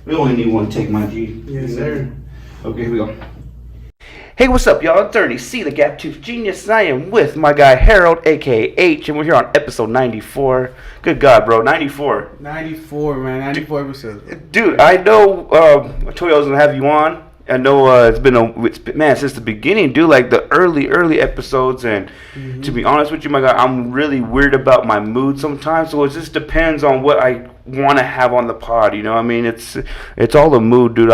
We only need one take, my G. Yes, sir. Okay, here we go. Hey, what's up, y'all? It's 30C, the Gap Tooth Genius. I am with my guy Harold, aka H, and we're here on episode 94. Good God, bro, 94. 94, man. 94 episodes. Dude, I know. I told you I was gonna have you on. I know it's been man since the beginning, dude. Like the early episodes, and to be honest with you, my guy, I'm really weird about my mood sometimes. So it just depends on what I want to have on the pod. You know, I mean, it's all the mood, dude.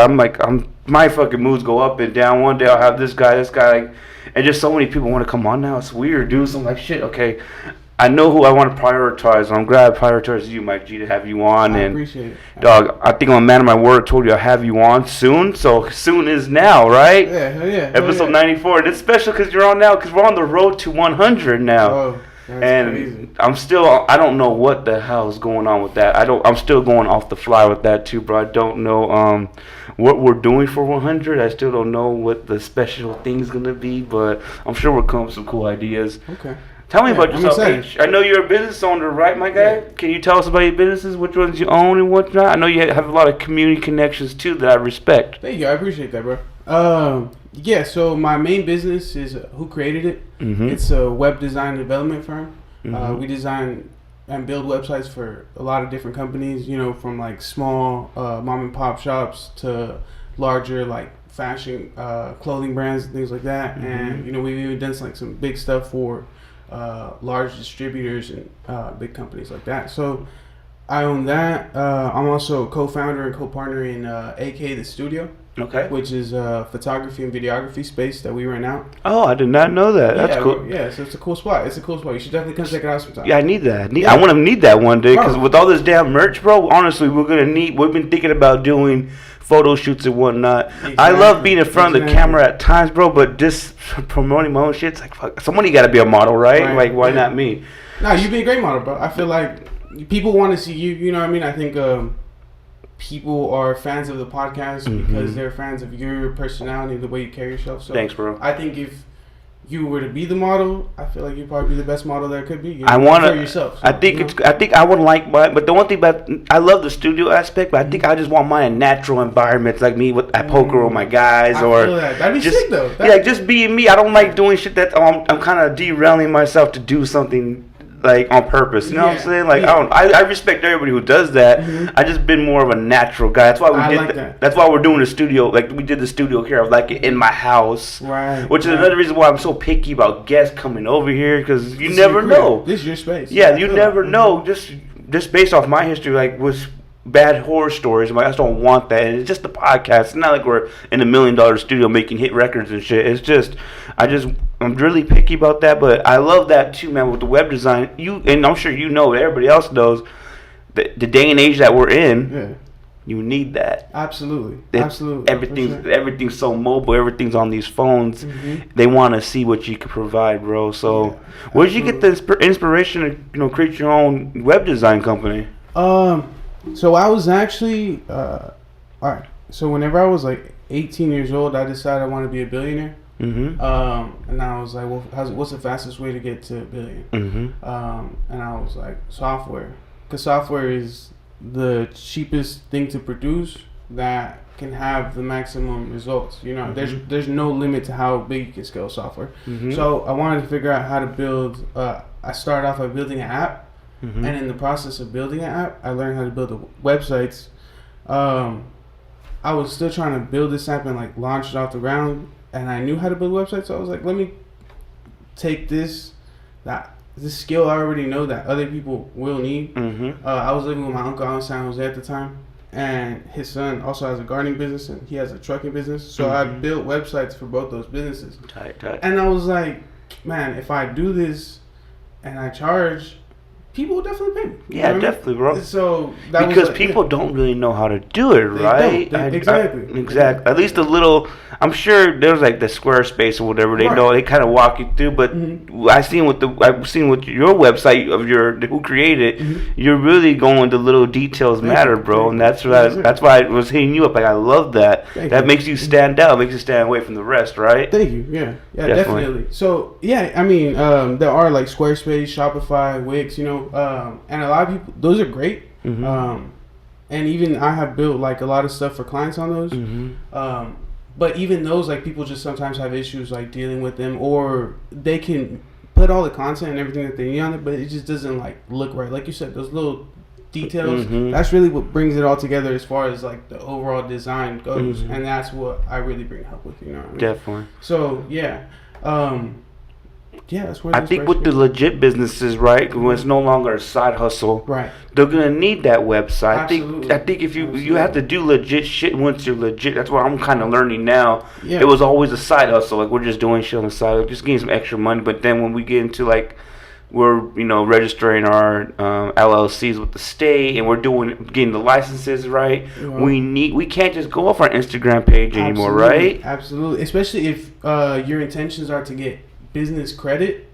My fucking moods go up and down. One day I'll have this guy, like, and just so many people want to come on now. It's weird, dude. So I'm like, shit. Okay, I know who I want to prioritize. I'm glad I prioritize you, Mike G, to have you on. I appreciate it. Dog, I think I'm a man of my word. Told you I'll have you on soon. So soon is now, right? Yeah, hell yeah. Episode 94. And it's special because you're on now, because we're on the road to 100 now. Oh, that's and crazy. I don't know what the hell is going on with that. I'm still going off the fly with that too, bro. I don't know what we're doing for 100. I still don't know what the special thing's going to be, but I'm sure we'll come up with some cool ideas. Okay. Tell me about yourself, H. I know you're a business owner, right, my guy? Yeah. Can you tell us about your businesses, which ones you own and whatnot? I know you have a lot of community connections, too, that I respect. Thank you. I appreciate that, bro. Yeah, so my main business is Who Created It. Mm-hmm. It's a web design and development firm. Mm-hmm. We design and build websites for a lot of different companies, you know, from like small mom and pop shops to larger like fashion clothing brands and things like that. Mm-hmm. And, you know, we've even done like some big stuff for large distributors and big companies like that. So I own that. I'm also a co-founder and co-partner in AkaStudio. Okay. Which is a photography and videography space that we rent out. Oh, I did not know that. That's cool. Yeah, so it's a cool spot. You should definitely come check it out sometime. Yeah, I need that. I want to need that one day, because with all this damn merch, bro, honestly, we've been thinking about doing photo shoots and whatnot. Exactly. I love being in front of the camera at times, bro, but just promoting my own shit, it's like, fuck, somebody got to be a model, right? Like, why not me? No, you'd be a great model, bro. I feel like people want to see you, you know what I mean? I think people are fans of the podcast because they're fans of your personality, the way you carry yourself. So thanks, bro. I think if you were to be the model, I feel like you'd probably be the best model there could be. You know, I want to yourself. So, I think I would like mine, but the one thing about, I love the studio aspect, but I think I just want mine in natural environments, like me at poker with my guys, I feel that. That'd be just sick though. Just being me. I don't like doing shit that I'm kind of derailing myself to do something like on purpose, you know what I'm saying? Like I respect everybody who does that. I just been more of a natural guy. That's why that's why we're doing the studio. Like we did the studio here, like in my house, right? Which is another reason why I'm so picky about guests coming over here, because you never know. This is your space. Yeah, you never know. Just based off my history, like with bad horror stories, I just don't want that. And it's just the podcast. It's not like we're in $1 million studio making hit records and shit. It's just I'm really picky about that, but I love that too, man. With the web design, and I'm sure you know, everybody else knows, the day and age that we're in, you need that. Absolutely. Everything's so mobile. Everything's on these phones. They want to see what you can provide, bro. So, where did you get the inspiration to create your own web design company? So I was actually all right. So whenever I was like 18 years old, I decided I wanted to be a billionaire. And I was like, well, what's the fastest way to get to a billion? And I was like, software, because software is the cheapest thing to produce that can have the maximum results. You know, there's no limit to how big you can scale software. So I wanted to figure out how to build. I started off by building an app. And in the process of building an app, I learned how to build the websites. I was still trying to build this app and like launch it off the ground, and I knew how to build websites. So I was like, let me take this skill I already know that other people will need. I was living with my uncle out in San Jose at the time, and his son also has a gardening business and he has a trucking business. So I built websites for both those businesses. Tight. And I was like, man, if I do this and I charge, people will definitely pay me. Yeah, definitely, bro. So because people don't really know how to do it, right? Exactly. At least a little. I'm sure there's like the Squarespace or whatever. They know, they kind of walk you through. But I've seen with your website of Who Created It, you're really going to little details matter, bro. And that's why I was hitting you up. Like, I love that. That makes you stand out. Makes you stand away from the rest, right? Thank you. Yeah, definitely. So yeah, I mean, there are like Squarespace, Shopify, Wix, you know, and a lot of people. Those are great. and even I have built like a lot of stuff for clients on those. Mm-hmm. But even those, like, people just sometimes have issues like dealing with them, or they can put all the content and everything that they need on it, but it just doesn't like look right. Like you said, those little details, that's really what brings it all together as far as like the overall design goes, and that's what I really bring help with, you know what I mean? Definitely. So yeah, that's where I think with the legit businesses, right, when it's no longer a side hustle, right, they're gonna need that website. Absolutely. I think if you have to do legit shit once you're legit. That's what I'm kind of learning now. Yeah. It was always a side hustle, like we're just doing shit on the side, like just getting some extra money. But then when we get into like we're registering our LLCs with the state, and we're getting the licenses right. Yeah. We can't just go off our Instagram page anymore, right? Absolutely, especially if your intentions are to get business credit.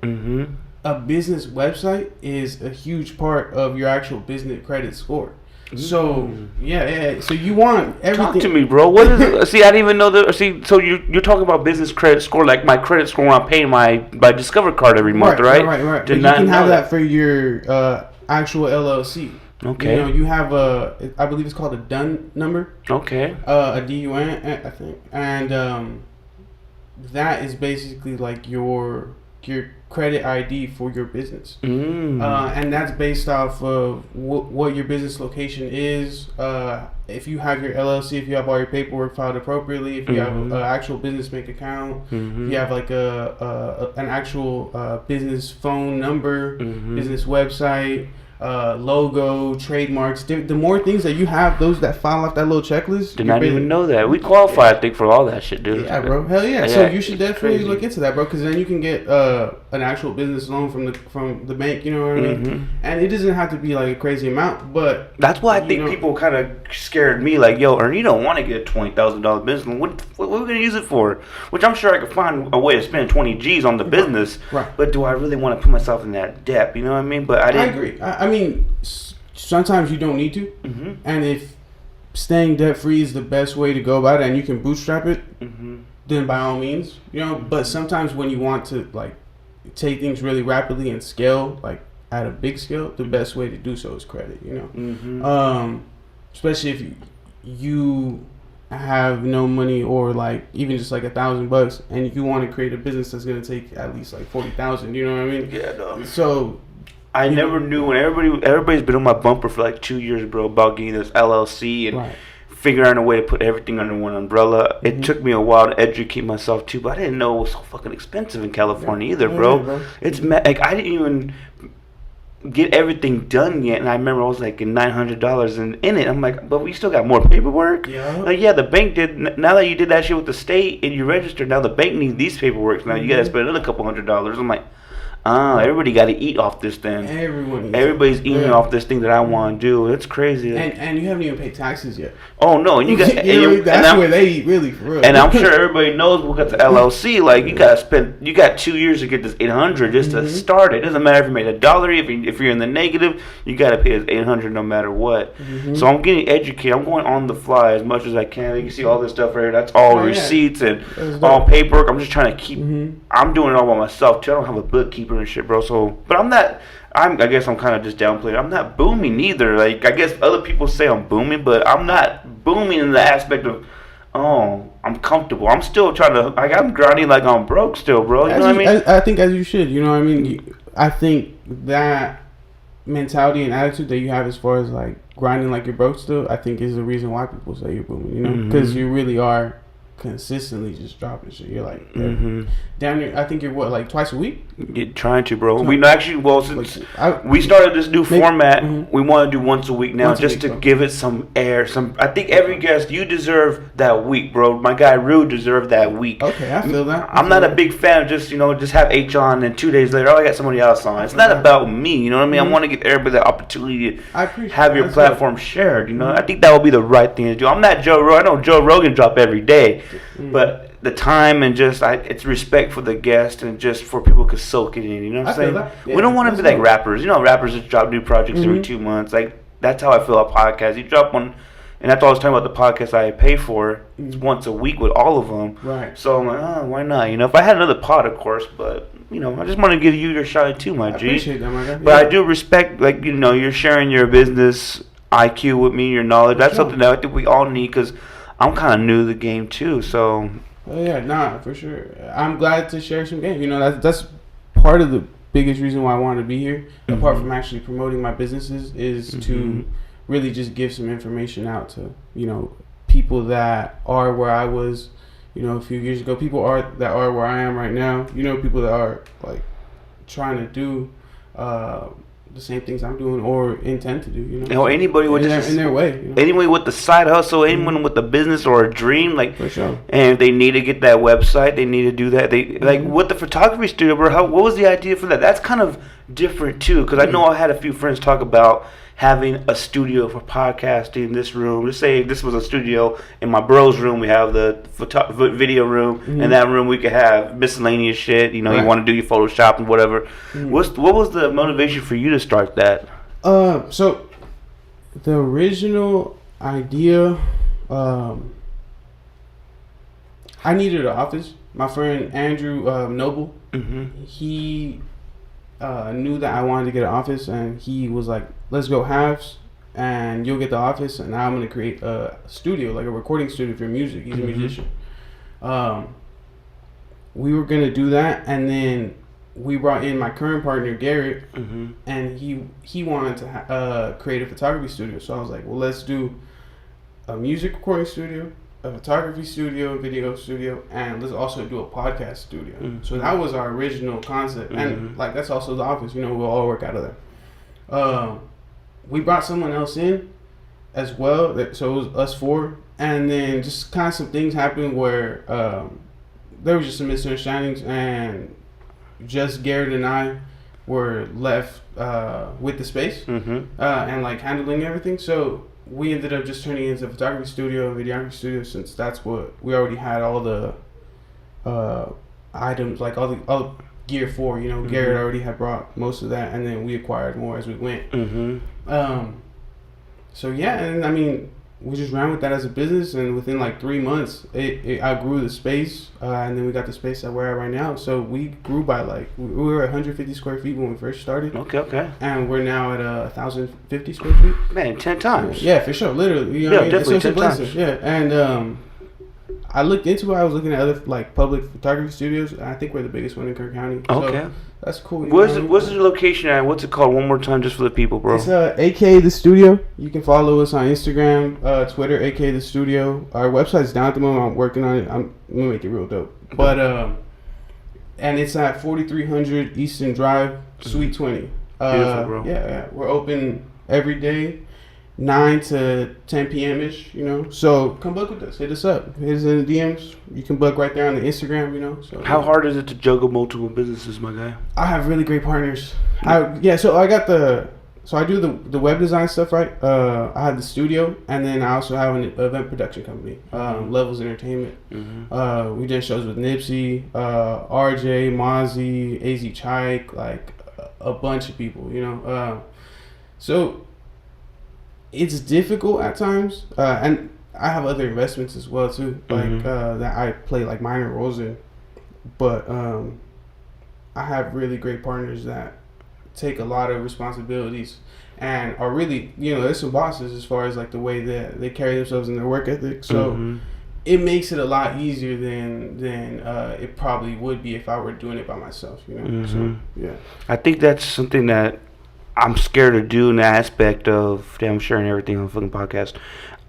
A business website is a huge part of your actual business credit score. So yeah. So you want everything. Talk to me, bro. What is it? See, I didn't even know that. See, so you're talking about business credit score, like my credit score when I'm paying my Discover card every month, right? Right. But you can have that for your actual LLC. Okay. You have I believe it's called a DUN number. Okay. A DUN, I think, and that is basically like your credit ID for your business, and that's based off of what your business location is. If you have your LLC, if you have all your paperwork filed appropriately, if you have an actual business bank account, if you have like an actual business phone number, business website, logo, trademarks. The more things that you have, those that file off that little checklist. Did not even know that. We qualify, I think, for all that shit, dude. Yeah, bro. Hell yeah. So you should definitely look into that, bro, because then you can get an actual business loan from the bank. You know what I mean? And it doesn't have to be like a crazy amount, but that's why I think people kind of scared me. Like, yo, Ernie, you don't want to get a $20,000 business loan. What are we gonna use it for? Which I'm sure I could find a way to spend 20 G's on the business. Right. But do I really want to put myself in that debt? You know what I mean? But I agree. I mean, sometimes you don't need to, and if staying debt free is the best way to go about it, and you can bootstrap it, then by all means, But sometimes when you want to like take things really rapidly and scale, like at a big scale, the best way to do so is credit. Especially if you have no money, or like even just like $1,000, and you want to create a business that's gonna take at least like 40,000. You know what I mean? Yeah. No. So. I never knew, when everybody's been on my bumper for like 2 years, bro, about getting this LLC and figuring out a way to put everything under one umbrella. It took me a while to educate myself too, but I didn't know it was so fucking expensive in California either, bro. It's like I didn't even get everything done yet, and I remember I was like $900 in it. I'm like, but we still got more paperwork. Like, the bank did. Now that you did that shit with the state and you registered, now the bank needs these paperwork. Now you gotta spend another couple $100. I'm like, everybody got to eat off this thing. Everybody's eating off this thing that I want to do. It's crazy. And you haven't even paid taxes yet. Oh no, you got. That's where they eat really, for real. And I'm sure everybody knows we got the LLC. Like you got 2 years to get this $800 just to start it. It doesn't matter if you made $1. If you're in the negative, you got to pay this $800 no matter what. So I'm getting educated. I'm going on the fly as much as I can. You can see all this stuff right here. That's all receipts and all paperwork. I'm just trying to keep. I'm doing it all by myself too. I don't have a bookkeeper and shit, bro. So, but I guess I'm kind of just downplaying. I'm not booming either. Like, I guess other people say I'm booming, but I'm not booming in the aspect of, I'm comfortable. I'm still trying to, like, I'm grinding like I'm broke still, bro. You know what I mean? I think as you should. You know what I mean? I think that mentality and attitude that you have as far as like grinding like you're broke still, I think is the reason why people say you're booming. Because you really are consistently just dropping shit. You're like down here. I think you're like twice a week. You're trying to, bro. We actually since we started this new format, we want to do once a week now, just to give it some air. I think every guest, you deserve that week, bro. My guy Rue deserved that week. Okay, I feel that. I'm not a big fan of just have H on and 2 days later, I got somebody else on. It's not about me. You know what I mean? I want to give everybody the opportunity to have your platform shared. I think that would be the right thing to do. I'm not Joe Rogan. I know Joe Rogan drop every day. But the time and just it's respect for the guest and just for people to soak it in. You know what I'm saying? We don't want to be like rappers. Rappers just drop new projects every 2 months. Like, that's how I feel about podcasts. You drop one, and that's all I was talking about, the podcast I pay for. It's once a week with all of them. Right. So I'm like, why not? If I had another pod, of course, but I just want to give you your shot too, my G. I appreciate that, my guy. But I do respect, like, you're sharing your business. IQ with me, your knowledge. That's sure. something that I think we all need because I'm kind of new to the game too. So. Oh yeah, nah, for sure. I'm glad to share some game. You know, that's part of the biggest reason why I wanted to be here. Apart from actually promoting my businesses, is to really just give some information out to, you know, people that are where I was, you know, a few years ago. People that are where I am right now. You know, people that are like trying to do the same things I'm doing or intend to do. You know, anybody with in their way. You know? Anybody with the side hustle, anyone with a business or a dream, like, for sure. And if they need to get that website, they need to do that. They like with the photography studio, bro. What was the idea for that? That's kind of different too, because I know I had a few friends talk about having a studio for podcasting in this room. Let's say this was a studio in my bro's room. We have the video room. In that room we could have miscellaneous shit. You know, you want to do your Photoshop and whatever. What was the motivation for you to start that? So the original idea, I needed an office. My friend Andrew Noble, he knew that I wanted to get an office, and he was like, let's go halves and you'll get the office, and I'm going to create a studio, like a recording studio for music. He's a musician. We were going to do that, and then we brought in my current partner Garrett, and he wanted to create a photography studio. So I was like, well, let's do a music recording studio, a photography studio, video studio, and let's also do a podcast studio. So that was our original concept, and like that's also the office. You know, we'll all work out of there. We brought someone else in as well, so it was us four, and then just kind of some things happened where there was just some misunderstandings, and just Garrett and I were left with the space and like handling everything. So we ended up just turning it into a photography studio and videography studio, since that's what we already had all the items, like all the gear for. You know, Garrett already had brought most of that, and then we acquired more as we went. So yeah, and I mean, we just ran with that as a business, and within like 3 months, it outgrew the space, and then we got the space that we're at right now. So we grew by like, we were 150 square feet when we first started. Okay. And we're now at 1,050 square feet. Man, 10 times. Yeah, for sure, literally. You know, definitely 10 times. Yeah, and I looked into it. I was looking at other like public photography studios. I think we're the biggest one in Kirk County. Okay. So that's cool. Where's the location at? What's it called? One more time, just for the people, bro. It's AK the Studio. You can follow us on Instagram, Twitter, AK the Studio. Our website's down at the moment. I'm working on it. I'm gonna make it real dope. But and it's at 4300 Easton Drive, Suite 20. Beautiful, bro. Yeah. We're open every day, 9 to 10 p.m. ish. You know, so come book with us. Hit us up. Hit us in the DMs. You can book right there on the Instagram. You know. So how hard is it to juggle multiple businesses, my guy? I have really great partners. So I do the web design stuff, right? I have the studio, and then I also have an event production company, Levels Entertainment. We did shows with Nipsey, RJ, Mozzie, AZ Chike, like a bunch of people, you know. So it's difficult at times, and I have other investments as well too, like that I play like minor roles in. But I have really great partners that take a lot of responsibilities and are really, you know, there's some bosses as far as like the way that they carry themselves in their work ethic. So it makes it a lot easier than it probably would be if I were doing it by myself, you know. So yeah, I think that's something that I'm scared to do in the aspect of, damn, I'm sharing everything on the fucking podcast.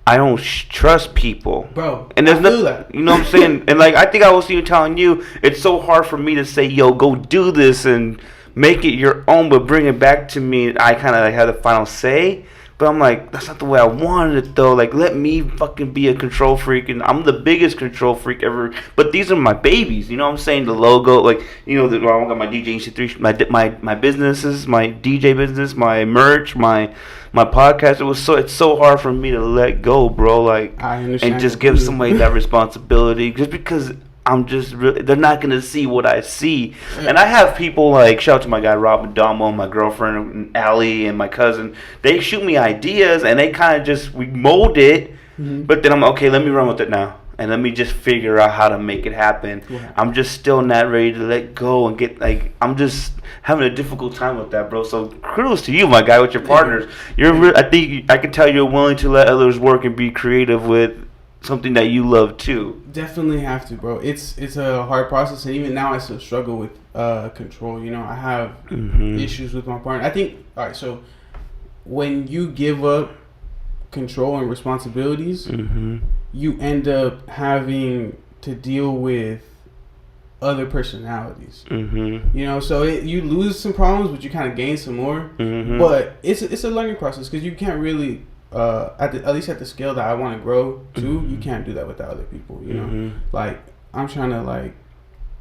I don't trust people, bro. And there's nothing, you know what I'm saying? And like, I think I was even telling you, it's so hard for me to say, yo, go do this and make it your own, but bring it back to me. I kind of like have the final say, but I'm like, that's not the way I wanted it though. Like, let me fucking be a control freak, and I'm the biggest control freak ever. But these are my babies, you know what I'm saying? The logo, like, you know, I got my DJ EC3, my businesses, my DJ business, my merch, my podcast. It's so hard for me to let go, bro. Like, I understand, and just give somebody that responsibility, just because I'm just really, they're not gonna see what I see. And I have people like, shout out to my guy Rob Adamo, my girlfriend Allie, and my cousin. They shoot me ideas, and they kind of just, we mold it. But then I'm okay, let me run with it now. and let me just figure out how to make it happen. Yeah. I'm just still not ready to let go and get I'm just having a difficult time with that, bro. So kudos to you, my guy, with your partners. I think I can tell you're willing to let others work and be creative with something that you love too. Definitely have to, bro. It's a hard process, and even now I still struggle with control. I have issues with my partner. I think, all right, so when you give up control and responsibilities, you end up having to deal with other personalities. So you lose some problems, but you kind of gain some more. But it's a learning process, because you can't really at least at the scale that I want to grow to, you can't do that without other people. Like I'm trying to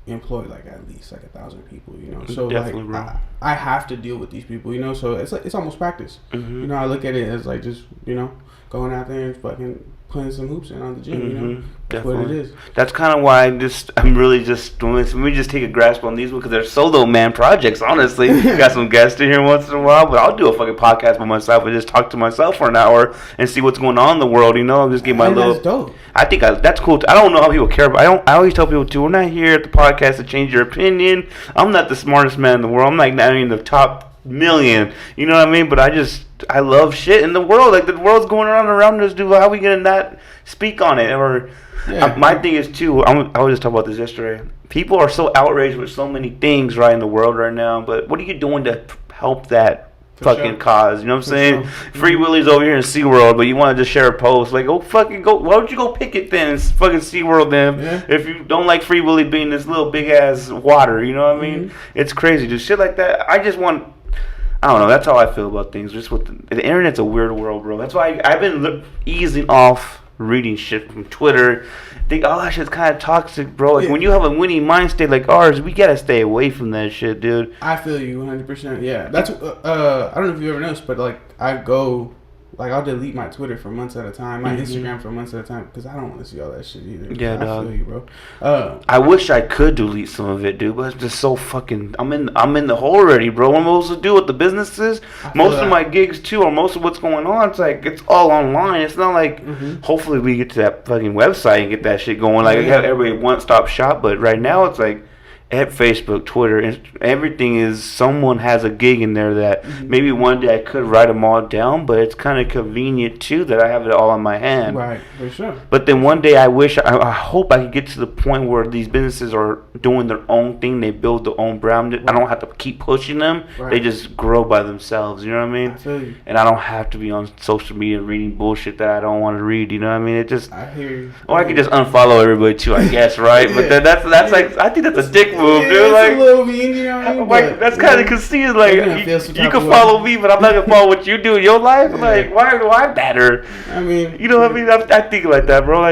employ at least 1,000 people. So definitely, I have to deal with these people. So it's almost practice. I look at it as just going out there and fucking putting some hoops in on the gym. That's what it is. That's kind of why I'm really just doing this. Let me just take a grasp on these because they're solo man projects. Honestly, got some guests in here once in a while, but I'll do a fucking podcast by myself and just talk to myself for an hour and see what's going on in the world. I'm just getting my little. That's dope. I think that's cool. I don't know how people care, but I always tell people too. We're not here at the podcast to change your opinion. I'm not the smartest man in the world. I'm not even the top million. You know what I mean? But I love shit in the world. The world's going around us, dude. How are we gonna not speak on it? Or my thing is too. I was just talking about this yesterday. People are so outraged with so many things right in the world right now. But what are you doing to help that fucking cause? You know what I'm saying? Free Willy's over here in SeaWorld, but you want to just share a post go fucking go. Why don't you go picket then? It's fucking SeaWorld then. If you don't like Free Willy being this little big ass water, you know what I mean? It's crazy, just shit like that. I don't know. That's how I feel about things. Just with the internet's a weird world, bro. That's why I've been easing off reading shit from Twitter. I think all that shit's kind of toxic, bro. When you have a winning mind state like ours, we gotta stay away from that shit, dude. I feel you 100%. Yeah, that's I don't know if you ever noticed, but I go. I'll delete my Twitter for months at a time, my Instagram for months at a time, because I don't want to see all that shit either. Yeah, dog. I feel you, bro. I wish I could delete some of it, dude, but it's just so fucking. I'm in the hole already, bro. What am I supposed to do with the businesses? Most of my gigs too, or most of what's going on, it's all online. It's not hopefully we get to that fucking website and get that shit going. Have everybody one-stop shop, but right now it's at Facebook, Twitter, everything is someone has a gig in there that maybe one day I could write them all down, but it's kind of convenient too that I have it all in my hand. Right, for sure. But then one day I hope I could get to the point where these businesses are doing their own thing. They build their own brand. Right. I don't have to keep pushing them. Right. They just grow by themselves. You know what I mean? I feel you. And I don't have to be on social media reading bullshit that I don't want to read. You know what I mean? I hear you. Or I could just unfollow everybody too, I guess, right? But then that's I think that's a dick move, dude. It's a little mean, you know what I mean? That's kind of conceited. You can follow me, but I'm not gonna follow what you do in your life. Yeah. Why do I matter? I mean, you know what I mean? I think like that, bro.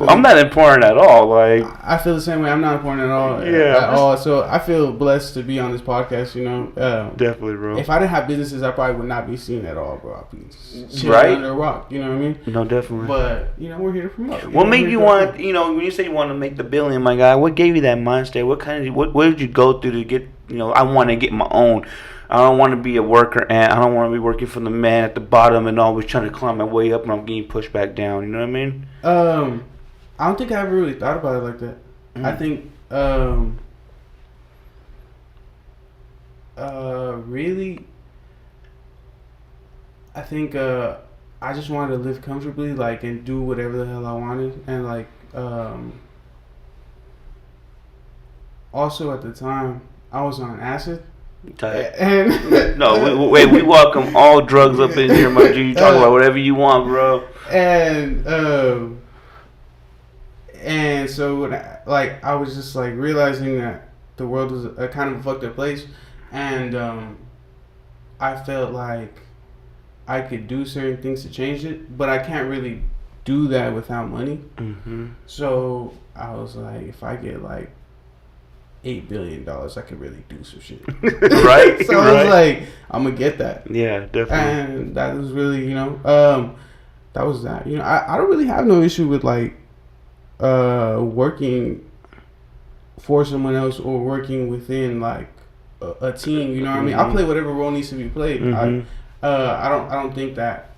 I'm not important at all. I feel the same way. I'm not important at all. Yeah, at all. So I feel blessed to be on this podcast. Definitely, bro. If I didn't have businesses, I probably would not be seen at all, bro. I'd be under a rock. You know what I mean? No, definitely. But we're here to promote. What made you want? When you say you want to make the billion, my guy, what gave you that mind state? What did you go through to get? I want to get my own. I don't want to be a worker ant. I don't want to be working for the man at the bottom and always trying to climb my way up and I'm getting pushed back down. You know what I mean? I don't think I ever really thought about it like that. I think really, I think I just wanted to live comfortably, and do whatever the hell I wanted, and also at the time I was on acid. And no, we welcome all drugs up in here, my G. You talk about whatever you want, bro. And so when I was just realizing that the world was a kind of a fucked up place, and I felt like I could do certain things to change it, but I can't really do that without money. So I was like, if I get $8 billion, I could really do some shit. Right? So I was like, I'm gonna get that. Yeah, definitely. And that was really, that was that. I don't really have no issue with working for someone else or working within a team. You know what I mean? I'll play whatever role needs to be played. I don't think that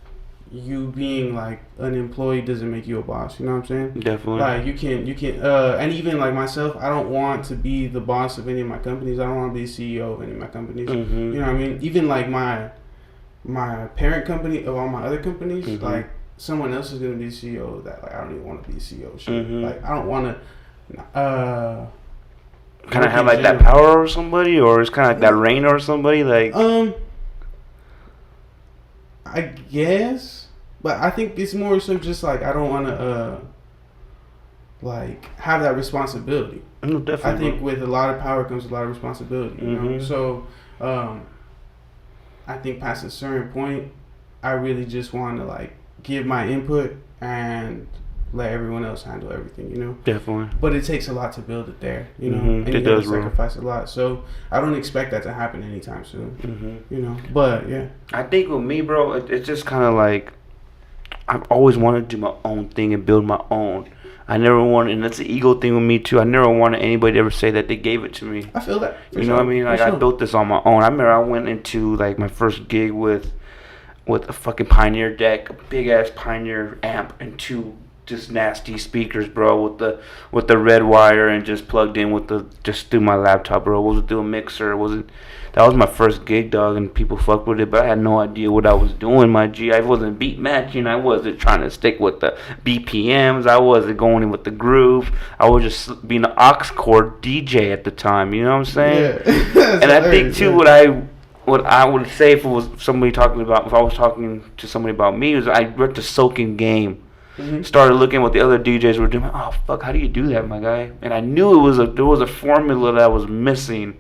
you being like an employee doesn't make you a boss. You know what I'm saying? Definitely. Like you can, and even like myself, I don't want to be the boss of any of my companies. I don't want to be the CEO of any of my companies. Mm-hmm. You know what I mean? Even like my parent company of all my other companies, Mm-hmm. like someone else is gonna be the CEO of that. Like I don't even want to be the CEO of shit. Mm-hmm. Like I don't want to. Kind of have like that power over somebody, or it's kind of like that reign over somebody, like. I guess, but I think it's more so just like I don't want to like have that responsibility. No, definitely. I think with a lot of power comes a lot of responsibility. You know, so I think past a certain point, I really just want to like give my input and let everyone else handle everything, you know? Definitely. But it takes a lot to build it there, you know? Mm-hmm. And it you does, have to sacrifice a lot. So I don't expect that to happen anytime soon, you know? But, yeah. I think with me, bro, it's just kind of like I've always wanted to do my own thing and build my own. I never wanted, and that's an ego thing with me, too. I never wanted anybody to ever say that they gave it to me. I feel that. You know what I mean? Like, I built this on my own. I remember I went into, like, my first gig with a fucking Pioneer deck, a big-ass Pioneer amp, and 2 just nasty speakers, bro, with the red wire, and just plugged in just through my laptop, bro. It wasn't through a mixer. That was my first gig, dog, and people fucked with it, but I had no idea what I was doing, my G. I wasn't beat matching. I wasn't trying to stick with the BPMs. I wasn't going in with the groove. I was just being an aux cord DJ at the time. You know what I'm saying? Yeah. And I think too, what I would say if I was talking to somebody about me, was I went to soaking game. Mm-hmm. Started looking what the other DJs were doing. Oh fuck, how do you do that, my guy? And I knew there was a formula that I was missing,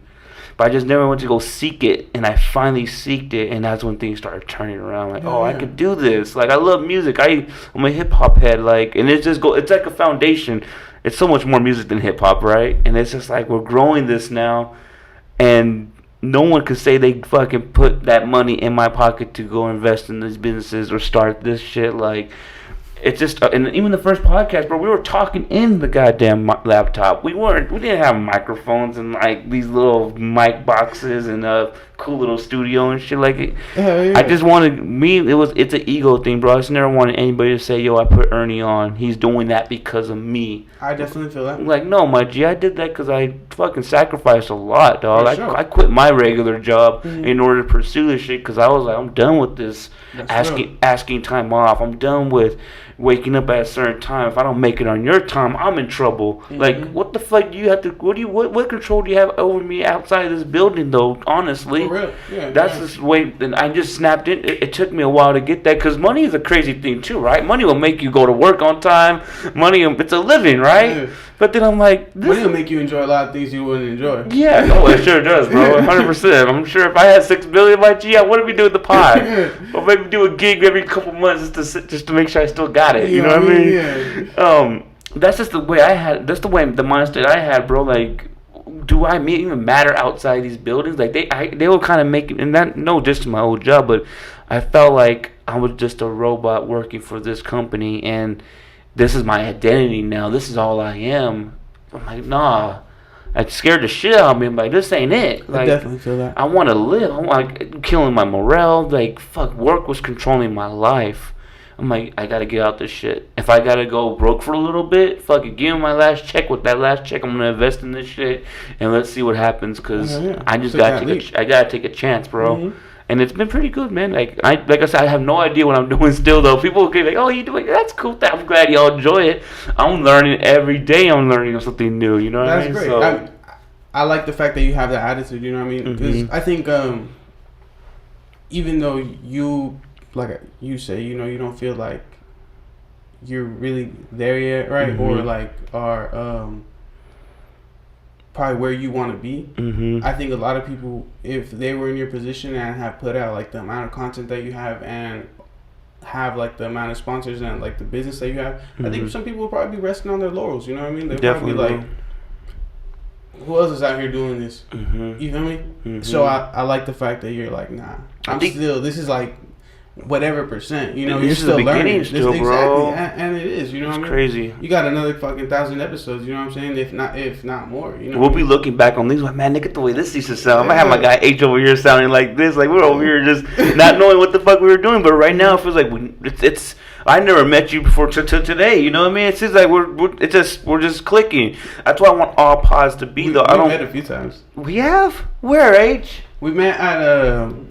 but I just never went to go seek it. And I finally seeked it, and that's when things started turning around. Like, I could do this. Like, I love music. I'm a hip hop head. Like, and it's like a foundation. It's so much more music than hip hop, right? And it's just like we're growing this now, and no one could say they fucking put that money in my pocket to go invest in these businesses or start this shit. Like, it's just, and even the first podcast, bro, we were talking in the goddamn laptop. We didn't have microphones and like these little mic boxes and a cool little studio and shit like it. Yeah. I just wanted it's an ego thing, bro. I just never wanted anybody to say, yo, I put Ernie on. He's doing that because of me. I definitely feel that. Like, no, my G, I did that because I fucking sacrificed a lot, dog. I quit my regular job in order to pursue this shit because I was like, I'm done with this asking time off. I'm done with waking up at a certain time. If I don't make it on your time, I'm in trouble. Like, what the fuck do you have to? What control do you have over me outside of this building, though? Honestly, for real. Yeah, that's just way. And I just snapped it. It took me a while to get that because money is a crazy thing too, right? Money will make you go to work on time. Money, it's a living, right? Yeah. But then I'm like, money will make you enjoy a lot of things you wouldn't enjoy. Yeah, no, it sure does, bro. 100%. I'm sure if I had $6 billion, my G, I wouldn't be doing the pod. Or maybe do a gig every couple months just to make sure I still got it. You know what I mean? Yeah. That's just the way I had. That's the mindset I had, bro. Like, do I even matter outside these buildings? Like they were kind of making, and that no, just to my old job, but I felt like I was just a robot working for this company, and this is my identity now. This is all I am. I'm like, nah. It scared the shit out of me. I'm like, this ain't it. Like, I definitely feel that. I want to live. I'm like killing my morale. Like, fuck, work was controlling my life. I'm like, I gotta get out this shit. If I gotta go broke for a little bit, fuck it, give me my last check. With that last check, I'm gonna invest in this shit, and let's see what happens. Cause I just gotta take a chance, bro. Mm-hmm. And it's been pretty good, man. Like I said, I have no idea what I'm doing still, though. People get like, "Oh, you doing? That's cool. I'm glad y'all enjoy it." I'm learning every day. I'm learning something new. You know what I mean? That's great. So, I like the fact that you have that attitude. You know what I mean? Because I think even though you, like you say, you know, you don't feel like you're really there yet, right? Mm-hmm. Or like are probably where you want to be. Mm-hmm. I think a lot of people, if they were in your position and have put out like the amount of content that you have and have like the amount of sponsors and like the business that you have, I think some people will probably be resting on their laurels. You know what I mean? They'll probably be like, who else is out here doing this? You feel me? So I like the fact that you're like, nah, this is like whatever percent. You know, This you're is still the beginning learning. still, Exactly, bro. and it is. You know, It's what I mean? crazy. You got another fucking 1,000 episodes. You know what I'm saying? If not more. You know, We'll be looking back on these like, man, look at the way this used to sound. I might have my guy H over here sounding like this. Like we're over here just not knowing what the fuck we were doing. But right now it feels like it's. I never met you before today. You know what I mean? It seems like we're just clicking. That's what I want all pods to be. Though we met a few times. We have where H? We met at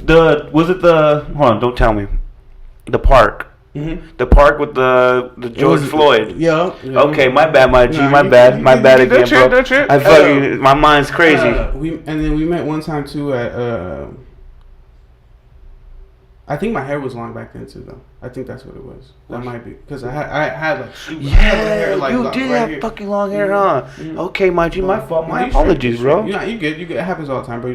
hold on, don't tell me. The park. Mm-hmm. The park with the George Floyd. Yeah. Okay, my bad, my G, my bad again, bro. Don't trip. I fucking my mind's crazy. Then we met one time too at I think my hair was long back then too, though. I think that's what it was. That might be because I had like hair, like you like, did right have here. fucking long hair, huh? Mm-hmm. Okay, my G, my fault. My apologies, bro. You good. It happens all the time, bro.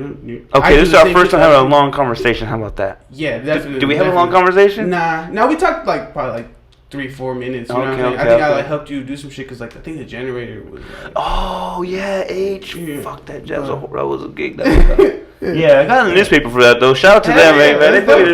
Okay, this is our first time having a long conversation. How about that? Yeah, definitely. Do we have a long conversation? Nah, we talked like probably like 3-4 minutes. You know what I mean? I think I like helped you do some shit because like I think the generator was. Like, oh yeah, H. Yeah. Fuck that. That was a gig. Yeah, I got in the newspaper for that though. Shout out to them, man.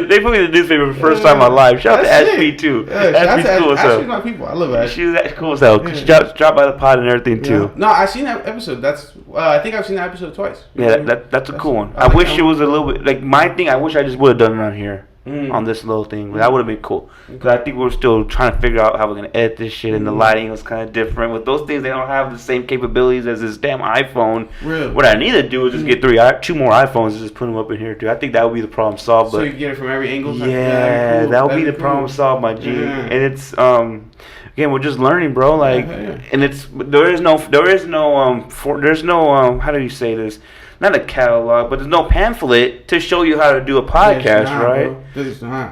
They put me in the newspaper for the first time in my life. Shout out to Ashby too. Ashby's cool as hell. Ashby's my people. I love Ashby. She was cool as hell. She dropped by the pod and everything too. No, I've seen that episode. That's I think I've seen that episode twice. Yeah, that's a cool one. I wish it was a little bit like my thing. I wish I just would have done it on here. On this little thing, that would have been cool. Because I think we're still trying to figure out how we're gonna edit this shit, and the lighting was kind of different. With those things, they don't have the same capabilities as this damn iPhone. Really? What I need to do is just get 2 more iPhones and just put them up in here too. I think that would be the problem solved. So you can get it from every angle. Yeah, that would be the problem solved, my G. Yeah. And it's again, we're just learning, bro. Like, and there's no how do you say this? Not a catalog, but there's no pamphlet to show you how to do a podcast, right?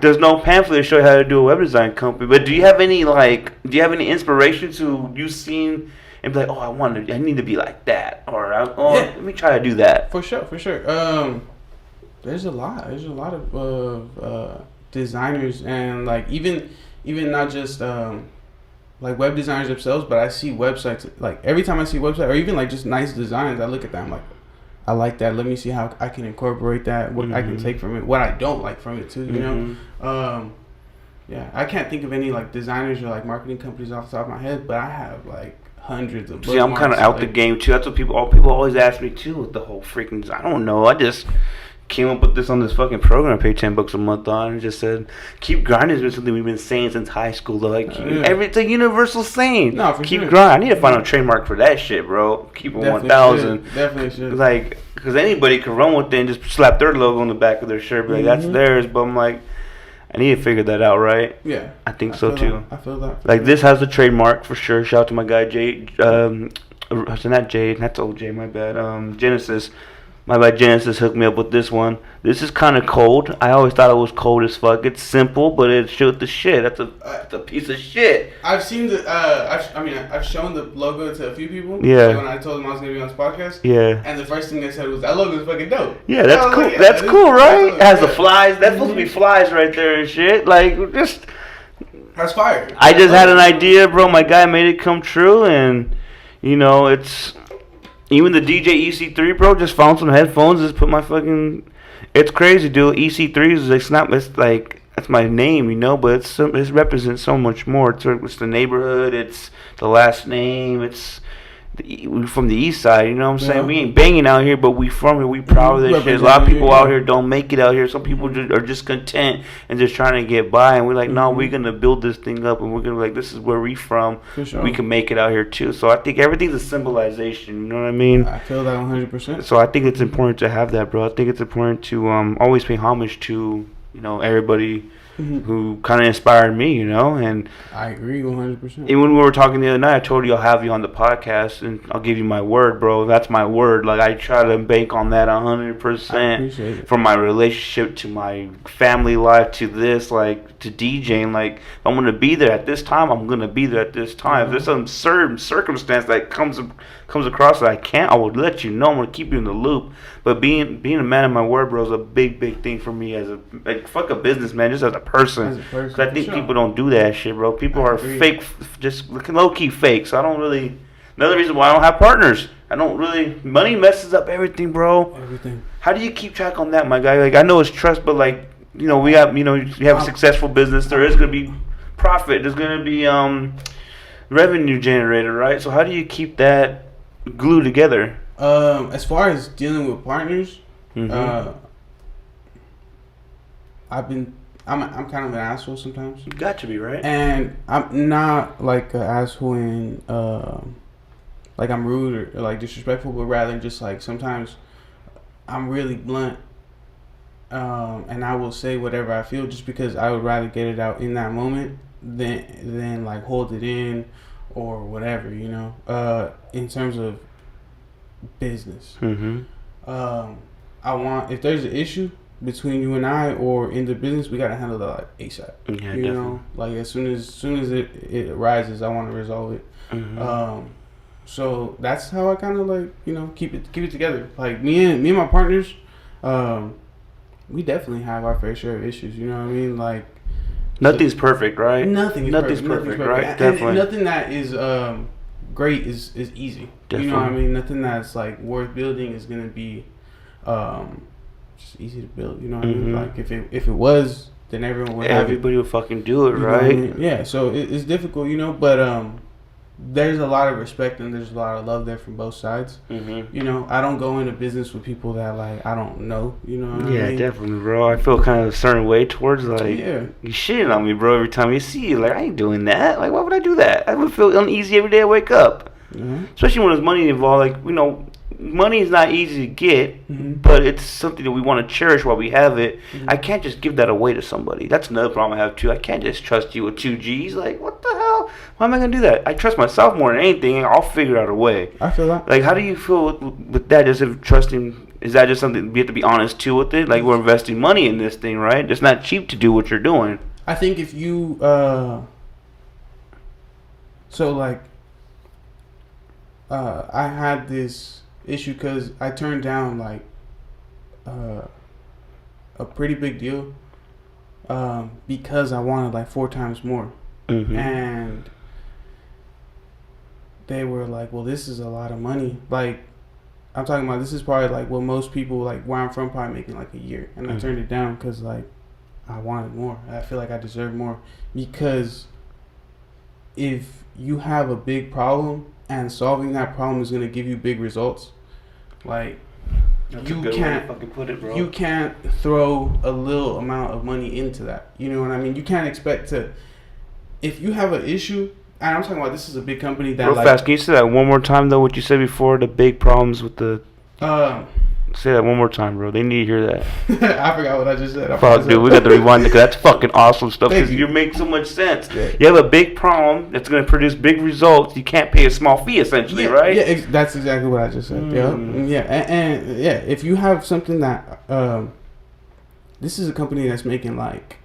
There's no pamphlet to show you how to do a web design company. But do you have any inspirations who you've seen and be like, oh, I need to be like that, or let me try to do that. For sure. There's a lot of designers and like even not just like web designers themselves, but I see websites like every time I see a website or even like just nice designs, I look at them like, I like that. Let me see how I can incorporate that. What I can take from it. What I don't like from it too. You know. Yeah, I can't think of any like designers or like marketing companies off the top of my head, but I have like hundreds of. See, I'm kind of out the game too. That's what people always ask me too with the whole freaking. I don't know. I just came up with this on this fucking program I pay $10 a month on and just said keep grinding has been something we've been saying since high school though. Like it's a universal saying. No, for keep sure. grinding. I need to find a trademark for that shit, bro. Keep it 1000. Definitely should. Like because anybody can run with it and just slap their logo on the back of their shirt, be like that's theirs. But I'm like, I need to figure that out, right? Yeah, I think so too. I feel that. Like this has a trademark for sure. Shout out to my guy Jade. Not Jade. That's OJ. My bad. Genesis. My bad, Genesis hooked me up with this one. This is kind of cold. I always thought it was cold as fuck. It's simple, but it's shoot the shit. That's a piece of shit. I've seen the. I've shown the logo to a few people. Yeah. Like when I told them I was gonna be on this podcast. Yeah. And the first thing they said was, "That logo is fucking dope." Yeah, that's cool. Like, that's cool, right? It has the flies. That's supposed to be flies right there and shit. Like just. That's fire. I just had an idea, bro. My guy made it come true, and it's. Even the DJ EC3, bro, just found some headphones. Just put my fucking. It's crazy, dude. EC3 is it's like that's my name, but it represents so much more. It's the neighborhood. It's the last name. It's we from the east side. You know what I'm saying? We ain't banging out here, but we from here. We proud of this shit. A lot of people out here don't make it out here. Some people are just content and just trying to get by. And we're like, no, we're gonna build this thing up, and we're gonna this is where we from. For sure. We can make it out here too. So I think everything's a symbolization. You know what I mean? I feel that 100%. So I think it's important to have that, bro. I think it's important to always pay homage to everybody. Who kind of inspired me, and I agree 100%. Even when we were talking the other night, I told you I'll have you on the podcast, and I'll give you my word, bro. That's my word. Like I try to bank on that 100% from my relationship to my family life to this, like to DJing. Like if I'm gonna be there at this time, I'm gonna be there at this time. If there's some certain circumstance that comes across that I can't, I would let you know. I'm gonna keep you in the loop. But being a man of my word, bro, is a big thing for me as fuck a businessman, just as a person. Cause I think people don't do that shit, bro. People are fake, just low key fake. So I don't really. Another reason why I don't have partners. Money messes up everything, bro. Everything. How do you keep track on that, my guy? Like I know it's trust, but like we have, you have a successful business. There is going to be profit. There's going to be revenue generated, right? So how do you keep that glued together? As far as dealing with partners, I'm kind of an asshole sometimes. You got to be, right? And I'm not like an asshole in like I'm rude or like disrespectful, but rather just like sometimes I'm really blunt. And I will say whatever I feel just because I would rather get it out in that moment than like hold it in or whatever, in terms of business. I want, if there's an issue between you and I or in the business, we gotta handle that like ASAP. Yeah, definitely. Like as soon as it arises, I want to resolve it. So that's how I kind of like keep it together. Like me and my partners, we definitely have our fair share of issues. You know what I mean? Like nothing's perfect, right? Nothing's perfect, right? And Definitely. nothing that is great is easy. Definitely. You know what I mean? Nothing that's like worth building is gonna be just easy to build. You know what I mean? Like if it was, then everyone would. Everybody would fucking do it, right? I mean? Yeah. So it's difficult, but there's a lot of respect and there's a lot of love there from both sides. I don't go into business with people that like I don't know. You know what I mean? Definitely, bro. I feel kind of a certain way towards like you shitting on me, bro. Every time you see you, like I ain't doing that. Like why would I do that? I would feel uneasy every day I wake up. Especially when there's money involved. Like money is not easy to get, but it's something that we want to cherish while we have it. I can't just give that away to somebody. That's another problem I have too. I can't just trust you with 2 G's. Like, what the hell? Why am I going to do that? I trust myself more than anything. I'll figure out a way. I feel that. Like, how do you feel with that? Just if trusting, is that just something we have to be honest too with it? Like, we're investing money in this thing, right? It's not cheap to do what you're doing. I think if you, I had this issue because I turned down like a pretty big deal because I wanted like 4 times more, and they were like, well, this is a lot of money. Like I'm talking about, this is probably like what most people like where I'm from probably making like a year, and I turned it down because like I wanted more. I feel like I deserve more, because if you have a big problem and solving that problem is going to give you big results, like you can't throw a little amount of money into that. You know what I mean? You can't expect to, if you have an issue, and I'm talking about this is a big company that real fast. Can you say that one more time though? What you said before, the big problems with the. Say that one more time, bro. They need to hear that. I forgot what I just said. Fuck, dude, we got to rewind it because that's fucking awesome stuff. Because you make so much sense. Yeah. You have a big problem that's going to produce big results. You can't pay a small fee, essentially, right? Yeah, that's exactly what I just said. And if you have something that this is a company that's making like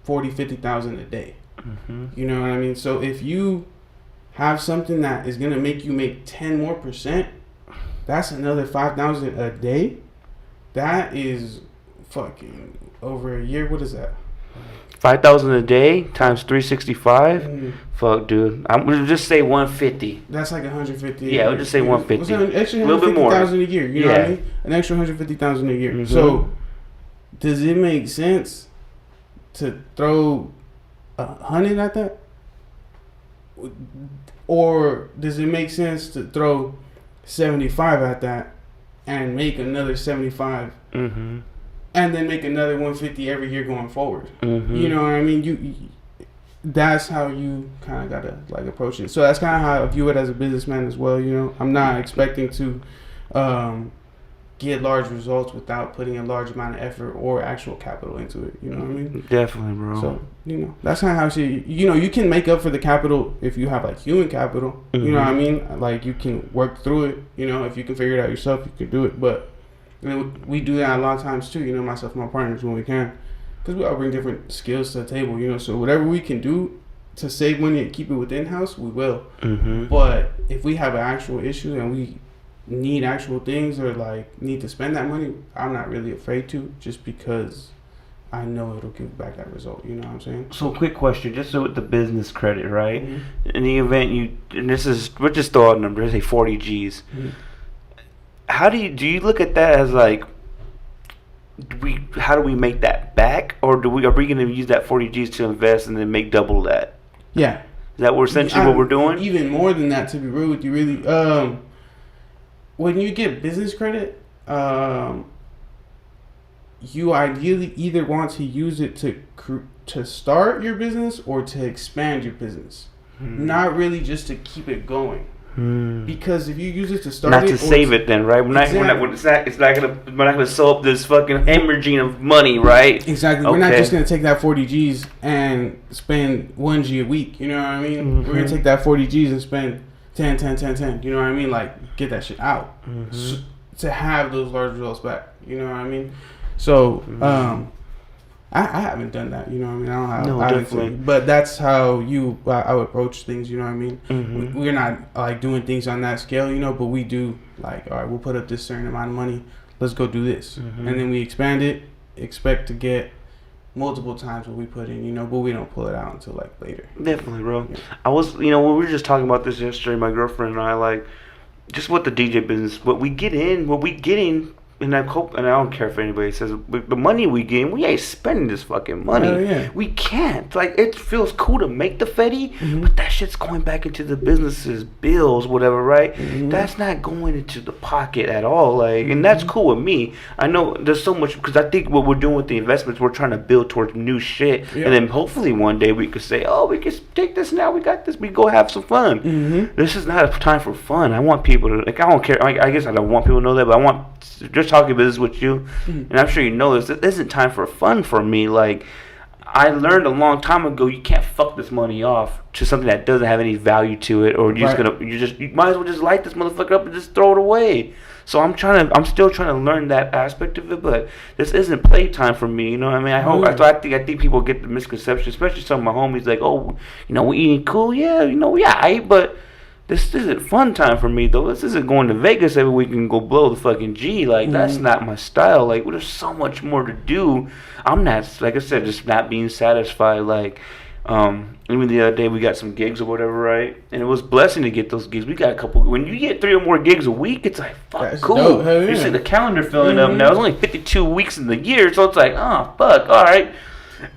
50,000 a day. You know what I mean? So if you have something that is going to make you make 10% more, that's another 5,000 a day. That is fucking over a year. What is that? 5,000 a day times 365. Fuck, dude. I'm gonna just say 150. That's like 150. Yeah, we'll just say 150. An extra a little bit more. 150,000 a year. You know what I mean? An extra 150,000 a year. So, does it make sense to throw 100 at that, or does it make sense to throw 75 at that and make another 75 and then make another 150 every year going forward? You know what I mean? That's how you kind of gotta like approach it. So that's kind of how I view it as a businessman as well. I'm not expecting to get large results without putting a large amount of effort or actual capital into it. You know what I mean? Definitely, bro. So that's kind of how I see it. You can make up for the capital if you have like human capital. You know what I mean? Like you can work through it. If you can figure it out yourself, you can do it. But we do that a lot of times too. Myself and my partners when we can, because we all bring different skills to the table. So whatever we can do to save money and keep it within house, we will. But if we have an actual issue and we need actual things or like need to spend that money, I'm not really afraid to, just because I know it'll give back that result. You know what I'm saying? So quick question, just so with the business credit, right? In the event we'll just throw out a number, say 40 G's. How do you look at that as like how do we make that back, or are we going to use that 40 G's to invest and then make double that? Yeah. Is that essentially what we're doing? Even more than that, to be real with you, really. When you get business credit, you ideally either want to use it to start your business or to expand your business. Not really just to keep it going. Because if you use it to start not to save it, then right, we're not gonna sew up this fucking hemorrhaging of money, right? Exactly. Okay. We're not just gonna take that 40 G's and spend 1 G a week. You know what I mean? We're gonna take that 40 G's and spend 10. You know what I mean? Like, get that shit out to have those large results back. You know what I mean? So, I haven't done that, you know what I mean? I don't have, definitely. But that's how I would approach things, you know what I mean? We're not like doing things on that scale, you know, but we do like, all right, we'll put up this certain amount of money, let's go do this. And then we expand it, expect to get multiple times what we put in, you know, but we don't pull it out until like later. Definitely, bro. Yeah. I was, you know, when we were just talking about this yesterday, my girlfriend and I, like, just what the DJ business, what we get in. And I don't care if anybody says the money we get, we ain't spending this fucking money. Yeah. We can't. Like, it feels cool to make the fetty, but that shit's going back into the business's bills, whatever, right? That's not going into the pocket at all. Like, and that's cool with me. I know there's so much, because I think what we're doing with the investments, we're trying to build towards new shit, and then hopefully one day we could say, oh, we can take this now. We got this. We go have some fun. This is not a time for fun. I want people to, like, I don't care. I guess I don't want people to know that, but I want just talking business with you, and I'm sure you know this. It isn't time for fun for me. Like, I learned a long time ago, you can't fuck this money off to something that doesn't have any value to it, or you might as well just light this motherfucker up and just throw it away. So I'm still trying to learn that aspect of it, but this isn't playtime for me. You know what I mean? I think people get the misconception, especially some of my homies, like, oh, you know, we eating cool, yeah, you know, but this isn't fun time for me, though. This isn't going to Vegas every week and go blow the fucking G. Like, that's not my style. Like, there's so much more to do. I'm not, like I said, just not being satisfied. Like, even the other day we got some gigs or whatever, right? And it was a blessing to get those gigs. We got a couple. When you get 3 or more gigs a week, it's like, fuck, that's cool. Dope. Hell yeah. You see the calendar filling up now. There's only 52 weeks in the year, so it's like, oh, fuck, all right.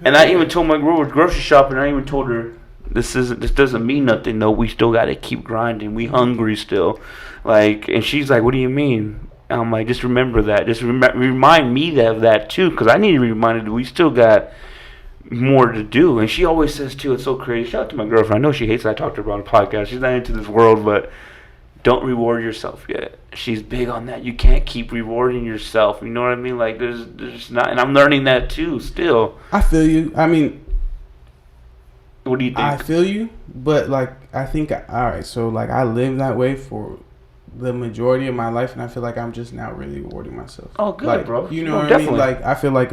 And I even told my girl was grocery shopping, I even told her, this doesn't mean nothing, though. We still gotta keep grinding. We hungry still, like. And she's like, "What do you mean?" And I'm like, "Just remember that. Just remind me of that too, because I need to be reminded that we still got more to do." And she always says too, it's so crazy. Shout out to my girlfriend. I know she hates that I talk to her about a podcast. She's not into this world, but don't reward yourself yet. She's big on that. You can't keep rewarding yourself. You know what I mean? Like, there's not, and I'm learning that too. Still, I feel you. I mean, what do you think? I feel you, but like, I think, all right, so like, I lived that way for the majority of my life, and I feel like I'm just now really rewarding myself. Oh, good, like, bro. You know what I mean? Like, I feel like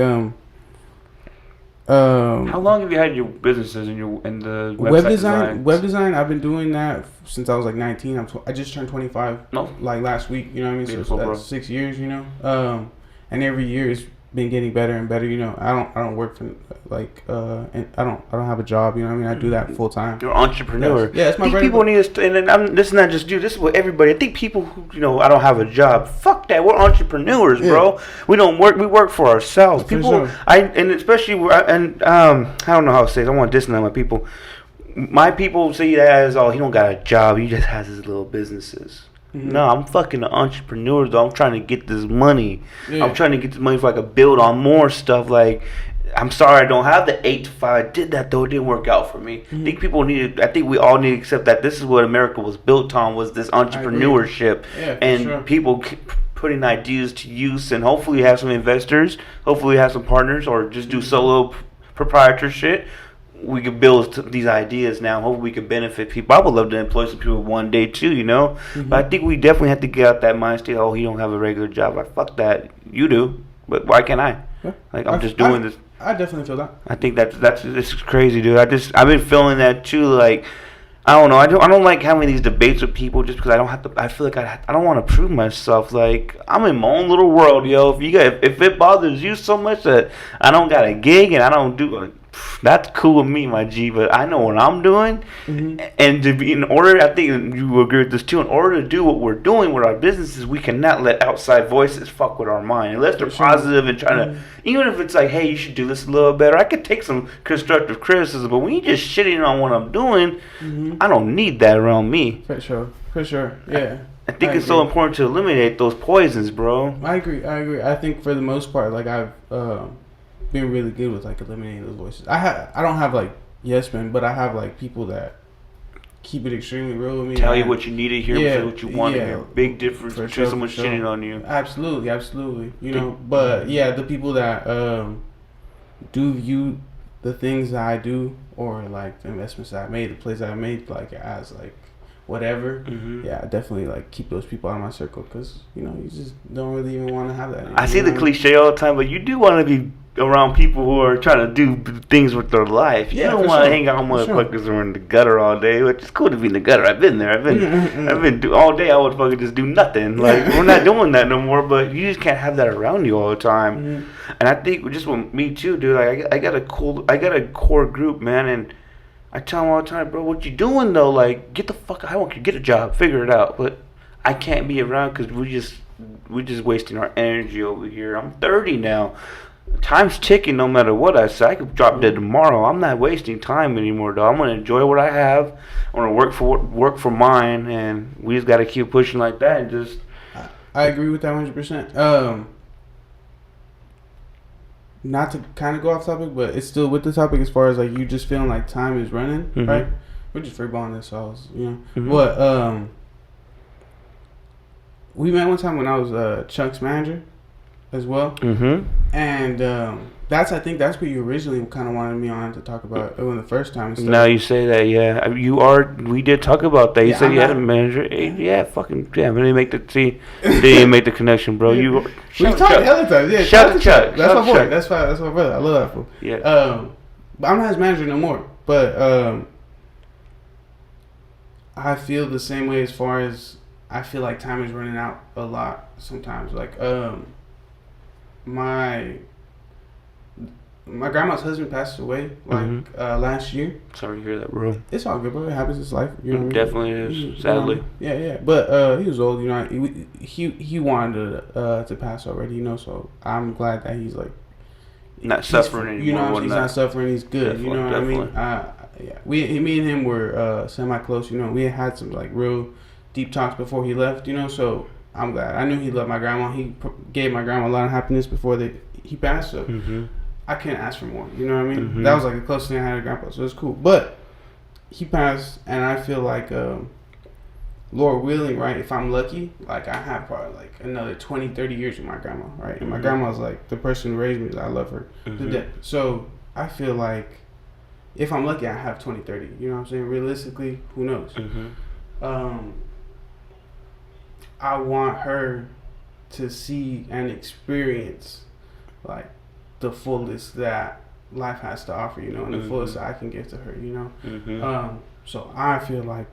how long have you had your businesses and the web design? Web design, I've been doing that since I was like 19. I just turned 25 like last week. You know what I mean? Beautiful, so that's 6 years. You know, and every year it's been getting better and better. You know, I don't work for like and I don't have a job. You know what I mean? I do that full time. You're an entrepreneur. Yeah, it's my bread. People need to, and this is not just you. This is what everybody. I think people who, you know, I don't have a job. Fuck that. We're entrepreneurs, bro. We don't work. We work for ourselves. People, sure. And especially I don't know how to say it. I want to diss my people. My people see that as, oh, he don't got a job. He just has his little businesses. No, I'm fucking an entrepreneur, though. I'm trying to get this money. Yeah. I'm trying to get this money so I could build on more stuff. Like, I'm sorry I don't have the 8 to 5. I did that, though. It didn't work out for me. I think we all need to accept that this is what America was built on, was this entrepreneurship. Yeah, and sure. People putting ideas to use, and hopefully have some investors, hopefully have some partners, or just do solo proprietor shit. We could build these ideas now. Hopefully we could benefit people. I would love to employ some people one day too, you know. But I think we definitely have to get out that mindset. Oh, he don't have a regular job. Like, fuck that. You do, but why can't I? Yeah. Like, I'm just doing this. I definitely feel that. I think that's this is crazy, dude. I've been feeling that too. Like, I don't know. I don't like having these debates with people just because I don't have to. I feel like I don't want to prove myself. Like, I'm in my own little world, yo. If it bothers you so much that I don't got a gig and I don't do, That's cool with me, my G, but I know what I'm doing. And to be in order, I think you will agree with this too, in order to do what we're doing with our businesses, we cannot let outside voices fuck with our mind. Unless they're positive and trying to, even if it's like, hey, you should do this a little better, I could take some constructive criticism, but when you're just shitting on what I'm doing, I don't need that around me. For sure, yeah. I think it's so important to eliminate those poisons, bro. I agree. I think for the most part, like, I've been really good with, like, eliminating those voices. I don't have, like, yes men, but I have, like, people that keep it extremely real with me. Tell you what you need to hear, say what you want to hear. Big difference between someone shitting on you. Absolutely. You know, but yeah, the people that do view the things that I do, or like the investments that I made, the plays that I made, like, as like whatever, yeah, I definitely like keep those people out of my circle, because you know, you just don't really even want to have that anymore. I see the cliche all the time, but you do want to be around people who are trying to do things with their life. You don't want to hang out with motherfuckers who are in the gutter all day, which is cool to be in the gutter. I've been there. I've been all day. I would fucking just do nothing. Like, we're not doing that no more, but you just can't have that around you all the time. And I think just with me too, dude, like, I got a core group, man, and I tell them all the time, bro, what you doing though? Like, get the fuck out. I want you to get a job, figure it out. But I can't be around because we're just wasting our energy over here. I'm 30 now. Time's ticking no matter what I say. I could drop dead tomorrow. I'm not wasting time anymore, though. I'm gonna enjoy what I have. I'm gonna work for mine, and we just gotta keep pushing like that. And just, I agree with that 100%. Not to kind of go off topic, but it's still with the topic as far as like you just feeling like time is running, right? We're just freeballing this, so you know. But we met one time when I was Chuck's manager as well, and I think that's what you originally kind of wanted me on to talk about when the first time. Now you say that, yeah, we did talk about that. You said you had a manager. Yeah, fucking yeah. We didn't make the connection, bro. We talked the other time. Yeah, shout out to Chuck. That's my boy. That's my brother. I love that fool. Yeah. But I'm not his manager no more. But I feel the same way as far as I feel like time is running out a lot sometimes. Like my grandma's husband passed away last year. Sorry to hear that, bro. It's all good, bro. It happens. It's life. You know what I mean? Definitely is. Sadly. Yeah. But he was old. You know, he wanted to pass already. You know, so I'm glad that he's like not suffering anymore. You know, he's not suffering. He's good. Definitely, you know what I mean? Yeah. Me and him were semi close. You know, we had some like real deep talks before he left. You know, so I'm glad. I knew he loved my grandma. He gave my grandma a lot of happiness before he passed. So I can't ask for more. You know what I mean? That was like the closest thing I had to grandpa. So it's cool. But he passed, and I feel like, Lord willing, right, if I'm lucky, like I have probably like another 20, 30 years with my grandma, right? And my grandma's like the person who raised me. I love her to death. So I feel like if I'm lucky, I have 20, 30. You know what I'm saying? Realistically, who knows? I want her to see and experience like the fullest that life has to offer, you know, and the fullest that I can give to her, you know. So I feel like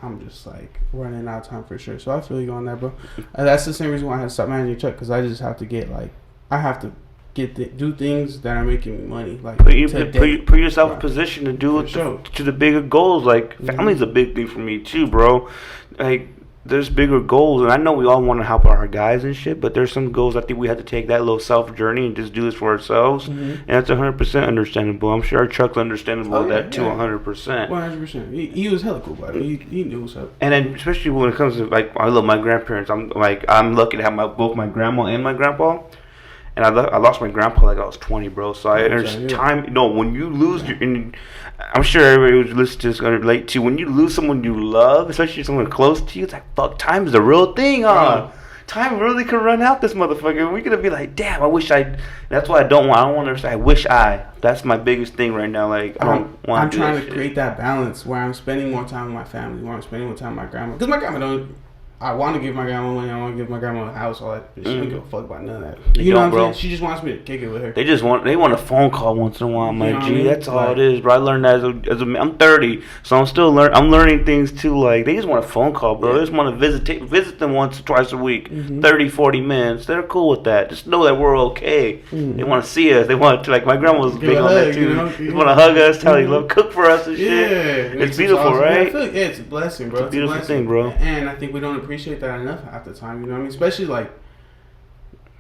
I'm just like running out of time for sure. So I feel you on that, bro. That's the same reason why I had to stop managing Chuck, because I just have to get like do things that are making me money. Like put yourself in position to do it to the bigger goals. Like family's a big thing for me too, bro. Like there's bigger goals, and I know we all want to help our guys and shit, but there's some goals I think we have to take that little self journey and just do this for ourselves, and that's 100% understandable. I'm sure Chuck's understandable that too, 100%. 100%. He was hella cool about it. He knew what's up. And then especially when it comes to like I love my grandparents. I'm lucky to have both my grandma and my grandpa. And I lost my grandpa like I was 20, bro. So there's time. You know, when you lose and I'm sure everybody who's listening to this going to relate to. When you lose someone you love, especially someone close to you, it's like, fuck, time is the real thing, huh? Time really could run out this motherfucker. We're going to be like, damn, I wish that's what I don't want to say. I wish that's my biggest thing right now. Like, I'm trying to create that balance where I'm spending more time with my family, where I'm spending more time with my grandma. Because my grandma don't I want to give my grandma money. I want to give my grandma a house. All that. She don't give a fuck about none of that. They You know what I'm bro. saying? She just wants me to kick it with her. They want a phone call once in a while. I'm like, gee, that's all it is, bro. I learned that I'm 30, so I'm learning things too. Like, they just want a phone call, bro. They just want to visit them once or twice a week, 30, 40 minutes. They're cool with that. Just know that we're okay. They want to see us. They want to, like, my grandma was big on that too. They want to hug us, tell you, love, cook for us and shit. Yeah, it's beautiful, awesome. Right? I feel like, it's a blessing, bro. It's a beautiful thing, bro. And I think we don't appreciate that enough half the time. You know what I mean? Especially like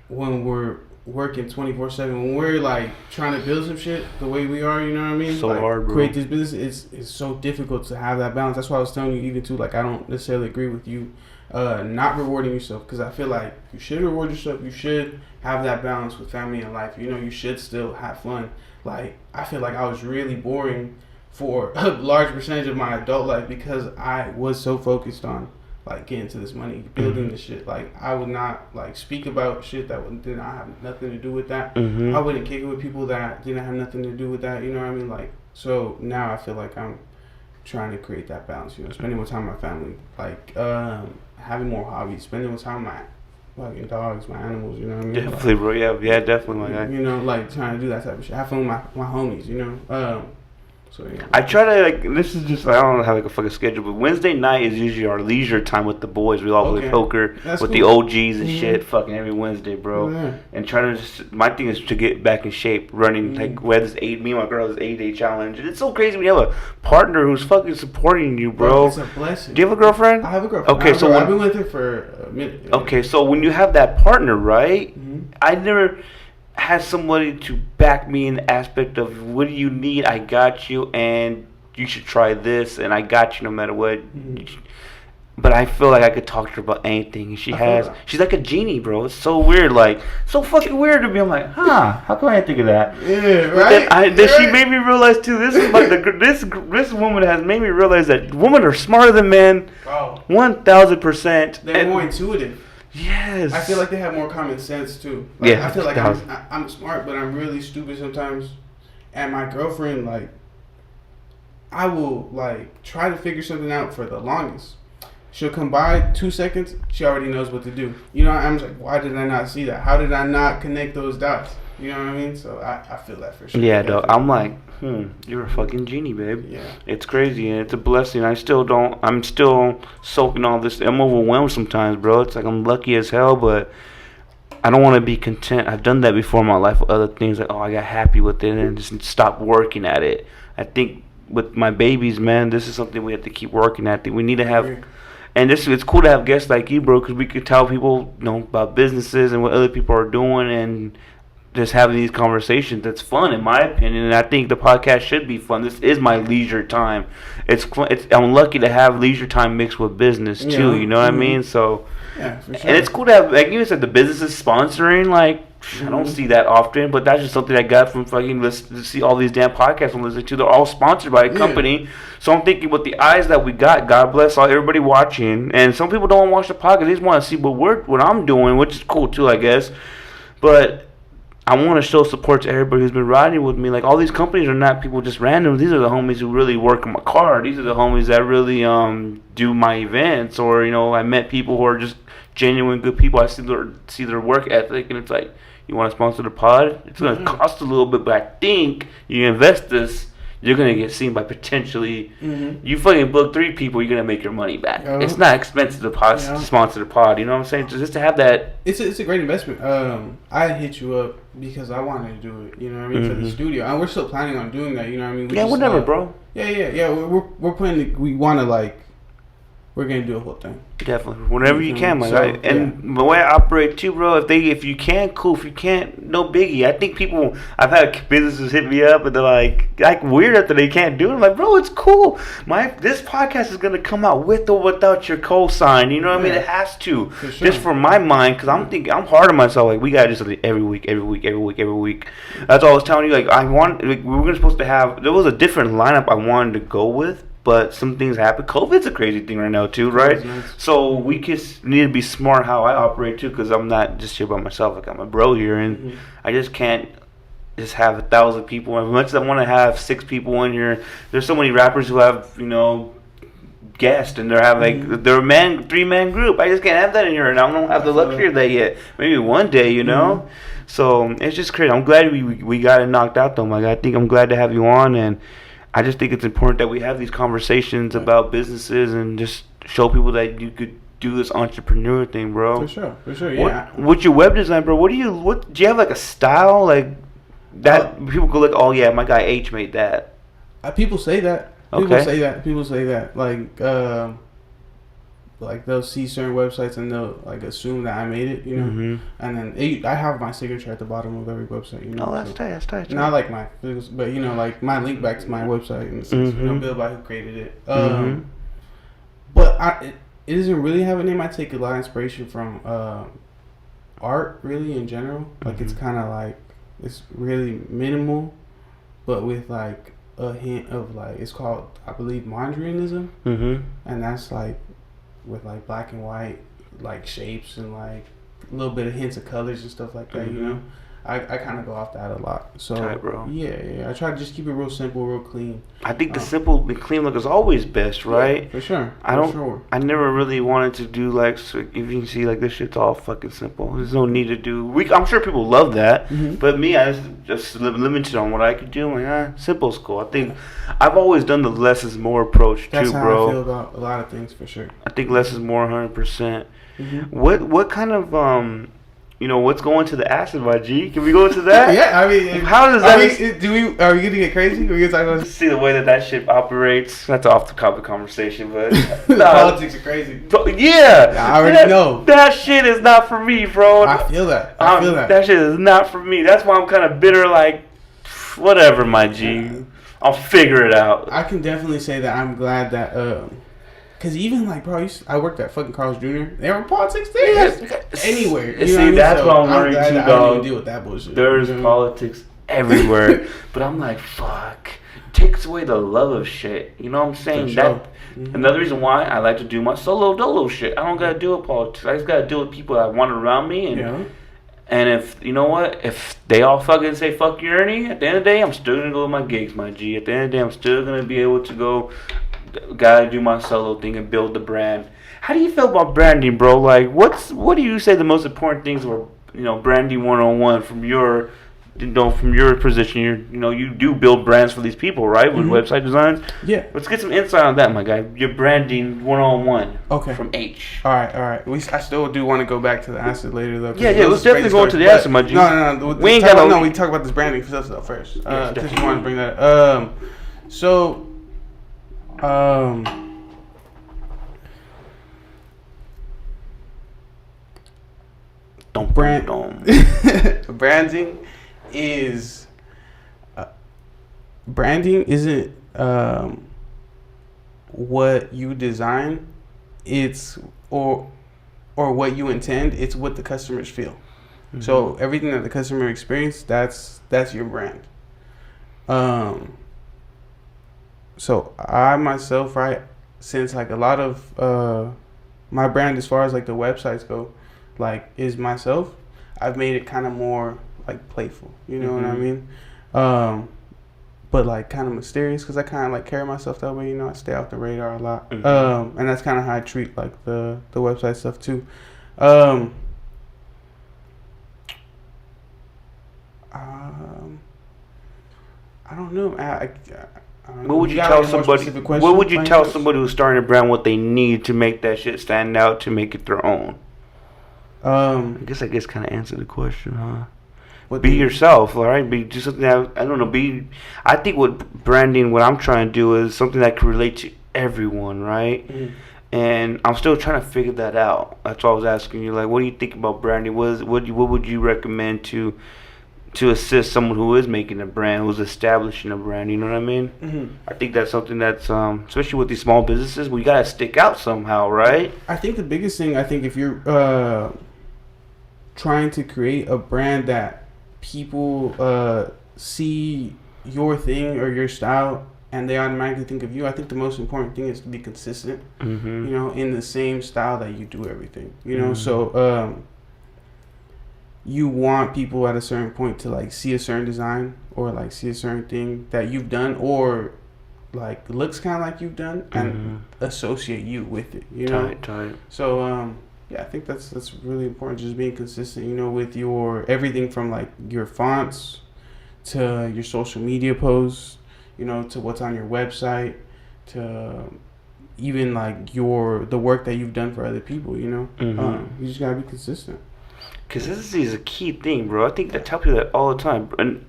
when we're working 24/7, when we're like trying to build some shit the way we are. You know what I mean? So like, hard, bro. Create this business. It's so difficult to have that balance. That's why I was telling you even too. Like, I don't necessarily agree with you not rewarding yourself, because I feel like you should reward yourself. You should have that balance with family and life. You know, you should still have fun. Like, I feel like I was really boring for a large percentage of my adult life because I was so focused on like getting to this money, building this shit. Like, I would not like speak about shit that did not have nothing to do with that. I wouldn't kick it with people that didn't have nothing to do with that. You know what I mean? Like, so now I feel like I'm trying to create that balance. You know, spending more time with my family, like having more hobbies, spending more time with my fucking dogs, my animals. You know what I mean? Definitely, bro. Yeah, definitely, my guy. You know, like trying to do that type of shit. Have fun with my homies. You know. So, yeah. I try to, like, this is just, I don't have like a fucking schedule, but Wednesday night is usually our leisure time with the boys. We all play poker with the OGs and shit, fucking every Wednesday, bro. And trying to just, my thing is to get back in shape, running, like, we had this me and my girl, this 8-day challenge. And it's so crazy when you have a partner who's fucking supporting you, bro. It's a blessing. Do you have a girlfriend? I have a girlfriend. Okay, so I've been with her for a minute. Okay, so when you have that partner, right, I never had somebody to back me in the aspect of, what do you need? I got you, and you should try this, and I got you no matter what. But I feel like I could talk to her about anything. And she's like a genie, bro. It's so weird, like, so fucking weird to me. I'm like, how come I didn't think of that? Yeah, right. Then she made me realize too. This is like this woman has made me realize that women are smarter than men. Wow. 1,000%. They're more intuitive. Yes. I feel like they have more common sense too. Like, Yeah. I feel like I'm smart, but I'm really stupid sometimes. And my girlfriend, like, I will like try to figure something out for the longest. She'll come by 2 seconds, she already knows what to do. You know, I'm just like, why did I not see that? How did I not connect those dots? You know what I mean? So I feel that for sure. Yeah, dog. I'm like, you're a fucking genie, babe. Yeah. It's crazy, and it's a blessing. I'm still soaking all this. I'm overwhelmed sometimes, bro. It's like I'm lucky as hell, but I don't want to be content. I've done that before in my life with other things. Like, I got happy with it and just stopped working at it. I think with my babies, man, this is something we have to keep working at. We need to have... And it's cool to have guests like you, bro, because we could tell people, about businesses and what other people are doing, and just having these conversations. That's fun, in my opinion, and I think the podcast should be fun. This is my leisure time. I'm lucky to have leisure time mixed with business too. You know what I mean? So, yeah, for sure. And it's cool to have, like you said, the businesses sponsoring. Like, I don't see that often, but that's just something I got from fucking listening to see all these damn podcasts I'm listening to. They're all sponsored by a company. So I'm thinking, with the eyes that we got, God bless everybody watching. And some people don't watch the podcast; they just want to see what I'm doing, which is cool too, I guess. But I want to show support to everybody who's been riding with me. Like, all these companies are not people just random. These are the homies who really work in my car. These are the homies that really do my events. Or, I met people who are just genuine good people. I see their work ethic, and it's like, you want to sponsor the pod? It's going to cost a little bit, but I think you invest this, you're going to get seen by potentially, you fucking book 3 people, you're going to make your money back. It's not expensive to sponsor the pod, you know what I'm saying? Just to have that. It's a great investment. I hit you up because I wanted to do it, you know what I mean, for the studio. And we're still planning on doing that, you know what I mean? Whatever, bro. Yeah. We're planning, we want to, like, we're going to do a whole thing. Definitely. Whenever you can, my guy. And the way I operate too, bro, if you can, cool. If you can't, no biggie. I think I've had businesses hit me up and they're like weird after they can't do it. I'm like, bro, it's cool. This podcast is going to come out with or without your cosign. You know what I mean? It has to. For sure. Just for my mind, because I'm thinking, I'm hard on myself. Like, we got to do something every week. That's all I was telling you. Like, we were supposed to have, there was a different lineup I wanted to go with. But some things happen. COVID's a crazy thing right now too, right? Nice. So we just need to be smart how I operate too, because I'm not just here by myself. Like, I'm a bro here, and I just can't just have 1,000 people. As much as I want to have 6 people in here, there's so many rappers who have guest and they're a 3-man group. I just can't have that in here, and I don't have the luxury of that yet. Maybe one day, you know. So it's just crazy. I'm glad we got it knocked out though, my guy. I'm glad to have you on, and I just think it's important that we have these conversations about businesses and just show people that you could do this entrepreneur thing, bro. For sure, yeah. What's your web design, bro? Do you have like a style like that? People go like, oh yeah, my guy H made that. People say that. People say that. Like they'll see certain websites and they'll like assume that I made it, you know. And then I have my signature at the bottom of every website, you know. Oh, that's tight. Not like my, but you know, like my link back to my website and you know, built by who created it. But it doesn't really have a name. I take a lot of inspiration from art, really, in general. Like it's kind of like it's really minimal, but with like a hint of like it's called, I believe, Mondrianism, and that's like with like black and white like shapes and like a little bit of hints of colors and stuff like that. You know, I kind of go off that a lot. So tight, bro. Yeah. I try to just keep it real simple, real clean. I think the simple, the clean look is always best, right? Yeah, for sure. I never really wanted to do like, so if you can see like this shit's all fucking simple. There's no need to do. I'm sure people love that, but me, I was just limited on what I could do. I'm like, simple's cool. I think I've always done the less is more approach That's too, how bro. I feel about a lot of things, for sure. I think less is more, 100%. What kind of you know, what's going to the acid, my G? Can we go into that? Yeah, I mean, how does that? Are we gonna get crazy? Are we gonna talk about see the way that shit operates? That's off the topic conversation, but politics are crazy. Yeah, I already know that shit is not for me, bro. I feel that. That shit is not for me. That's why I'm kind of bitter. Like, whatever, my G. I'll figure it out. I can definitely say that I'm glad that. Cause even like, bro, I worked at fucking Carl's Jr. There were politics there, anywhere. You see, that's what I'm worried too, dog. I don't even deal with that bullshit. There's politics everywhere, but I'm like, fuck. It takes away the love of shit. You know what I'm saying? Sure. Another reason why I like to do my solo dolo shit. I don't gotta deal with politics. I just gotta deal with people that want around me, and if you know what, if they all fucking say fuck you, Ernie, at the end of the day, I'm still gonna go with my gigs, my G. At the end of the day, I'm still gonna be able to go. Gotta do my solo thing and build the brand. How do you feel about branding, bro? Like, what do you say the most important things were? You know, branding 101 from your, from your position. You do build brands for these people, right? With website designs. Yeah. Let's get some insight on that, my guy. Your branding 101. Okay. From H. All right. I still do want to go back to the acid later, though. Yeah. Let's definitely go into the acid, my G. No. We talk about this branding stuff first. Because you want to bring that up. Branding is branding isn't what you design, it's or what you intend, it's what the customers feel. So everything that the customer experiences, that's your brand. So I myself, right, since like a lot of my brand as far as like the websites go, like is myself, I've made it kind of more like playful, you know what I mean? But like kind of mysterious, because I kind of like carry myself that way, you know, I stay off the radar a lot. And that's kind of how I treat like the website stuff too. I don't know. What would you tell somebody? What would you tell somebody who's starting a brand what they need to make that shit stand out, to make it their own? I guess kind of answer the question, huh? Be yourself, all right? Be just something that, I don't know. I think what branding, what I'm trying to do is something that can relate to everyone, right? And I'm still trying to figure that out. That's why I was asking you, like, what do you think about branding? What would you recommend to assist someone who is making a brand, who's establishing a brand? You know what I mean? I think that's something that's, especially with these small businesses, we gotta stick out somehow, right? I think the biggest thing, if you're trying to create a brand that people see your thing or your style and they automatically think of you, I think the most important thing is to be consistent, you know, in the same style that you do everything, you know? So you want people at a certain point to like see a certain design or like see a certain thing that you've done, or like looks kind of like you've done and associate you with it. You know. Tight. So yeah, I think that's really important. Just being consistent. You know, with your everything from like your fonts to your social media posts. You know, to what's on your website, to even like the work that you've done for other people. You know, you just gotta be consistent. Consistency is a key thing, bro. I think I tell people that all the time. And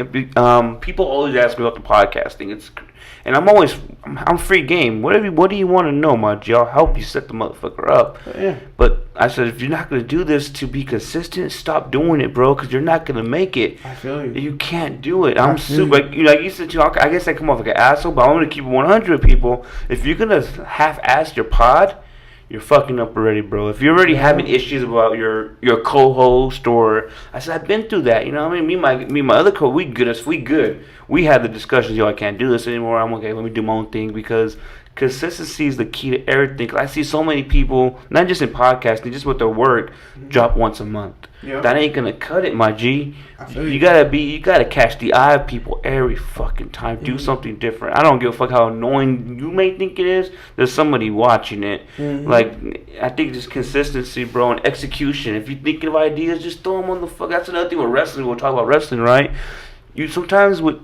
people always ask me about the podcasting. And I'm free game. What do you want to know, my G? I'll help you set the motherfucker up. Yeah. But I said, if you're not gonna do this to be consistent, stop doing it, bro. Because you're not gonna make it. I feel you. You can't do it. I'm super. Like you said, I guess I come off like an asshole, but I'm gonna keep it 100 people. If you're gonna half-ass your pod, you're fucking up already, bro. If you're already having issues about your co-host, or I said I've been through that. You know what I mean? Me, my other co, we good. We had the discussions. Yo, I can't do this anymore. I'm okay. Let me do my own thing, because consistency is the key to everything. 'Cause I see so many people, not just in podcasting, just with their work, drop once a month. Yep. That ain't gonna cut it, my G. You gotta catch the eye of people every fucking time. Do something different. I don't give a fuck how annoying you may think it is. There's somebody watching it. Like, I think just consistency, bro, and execution. If you're thinking of ideas, just throw them on the fuck. That's another thing with wrestling. We'll talk about wrestling, right? You sometimes with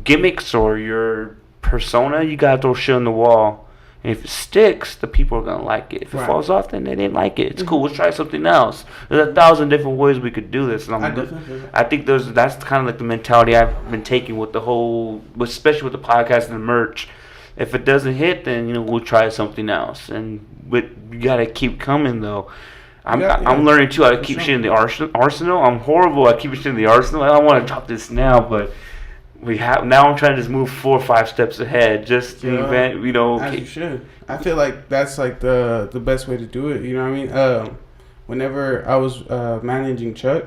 gimmicks or your persona, you gotta throw shit on the wall. And if it sticks, the people are gonna like it. If it falls off, then they didn't like it. It's cool. Let's try something else. There's 1,000 different ways we could do this, and I think that's kind of like the mentality I've been taking with the whole, especially with the podcast and the merch. If it doesn't hit, then we'll try something else. But you gotta keep coming though. I'm learning too how to keep shit in the arsenal. I'm horrible at keeping shit in the arsenal. I don't want to drop this now, but. Now I'm trying to just move 4 or 5 steps ahead, just to event, As you should. I feel like that's like the best way to do it. You know what I mean? Whenever I was managing Chuck,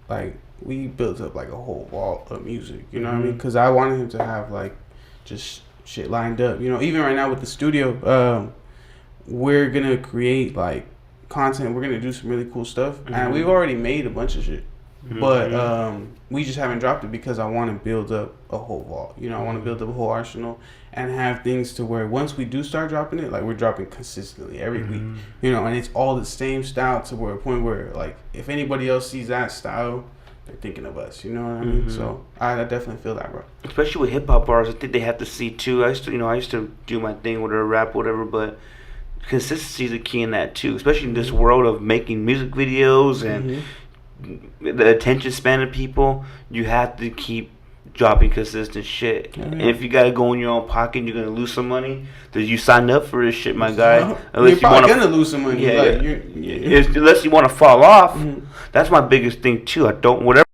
like we built up like a whole vault of music. You know what I mean? Because I wanted him to have like just shit lined up. Even right now with the studio, we're gonna create like content. We're gonna do some really cool stuff, and we've already made a bunch of shit. But we just haven't dropped it because I want to build up a whole vault. I want to build up a whole arsenal and have things to where once we do start dropping it, like we're dropping consistently every week. And it's all the same style to where a point where like if anybody else sees that style, they're thinking of us. You know what I mean? So I definitely feel that, bro. Especially with hip hop bars, I think they have to see too. I used to do my thing, whatever, rap, whatever, but. Consistency is the key in that too, especially in this world of making music videos and the attention span of people. You have to keep dropping consistent shit. And if you gotta go in your own pocket, you're gonna lose some money. Did you sign up for this shit, my guy? You're probably gonna lose some money. Unless you want to fall off. That's my biggest thing too. I don't whatever.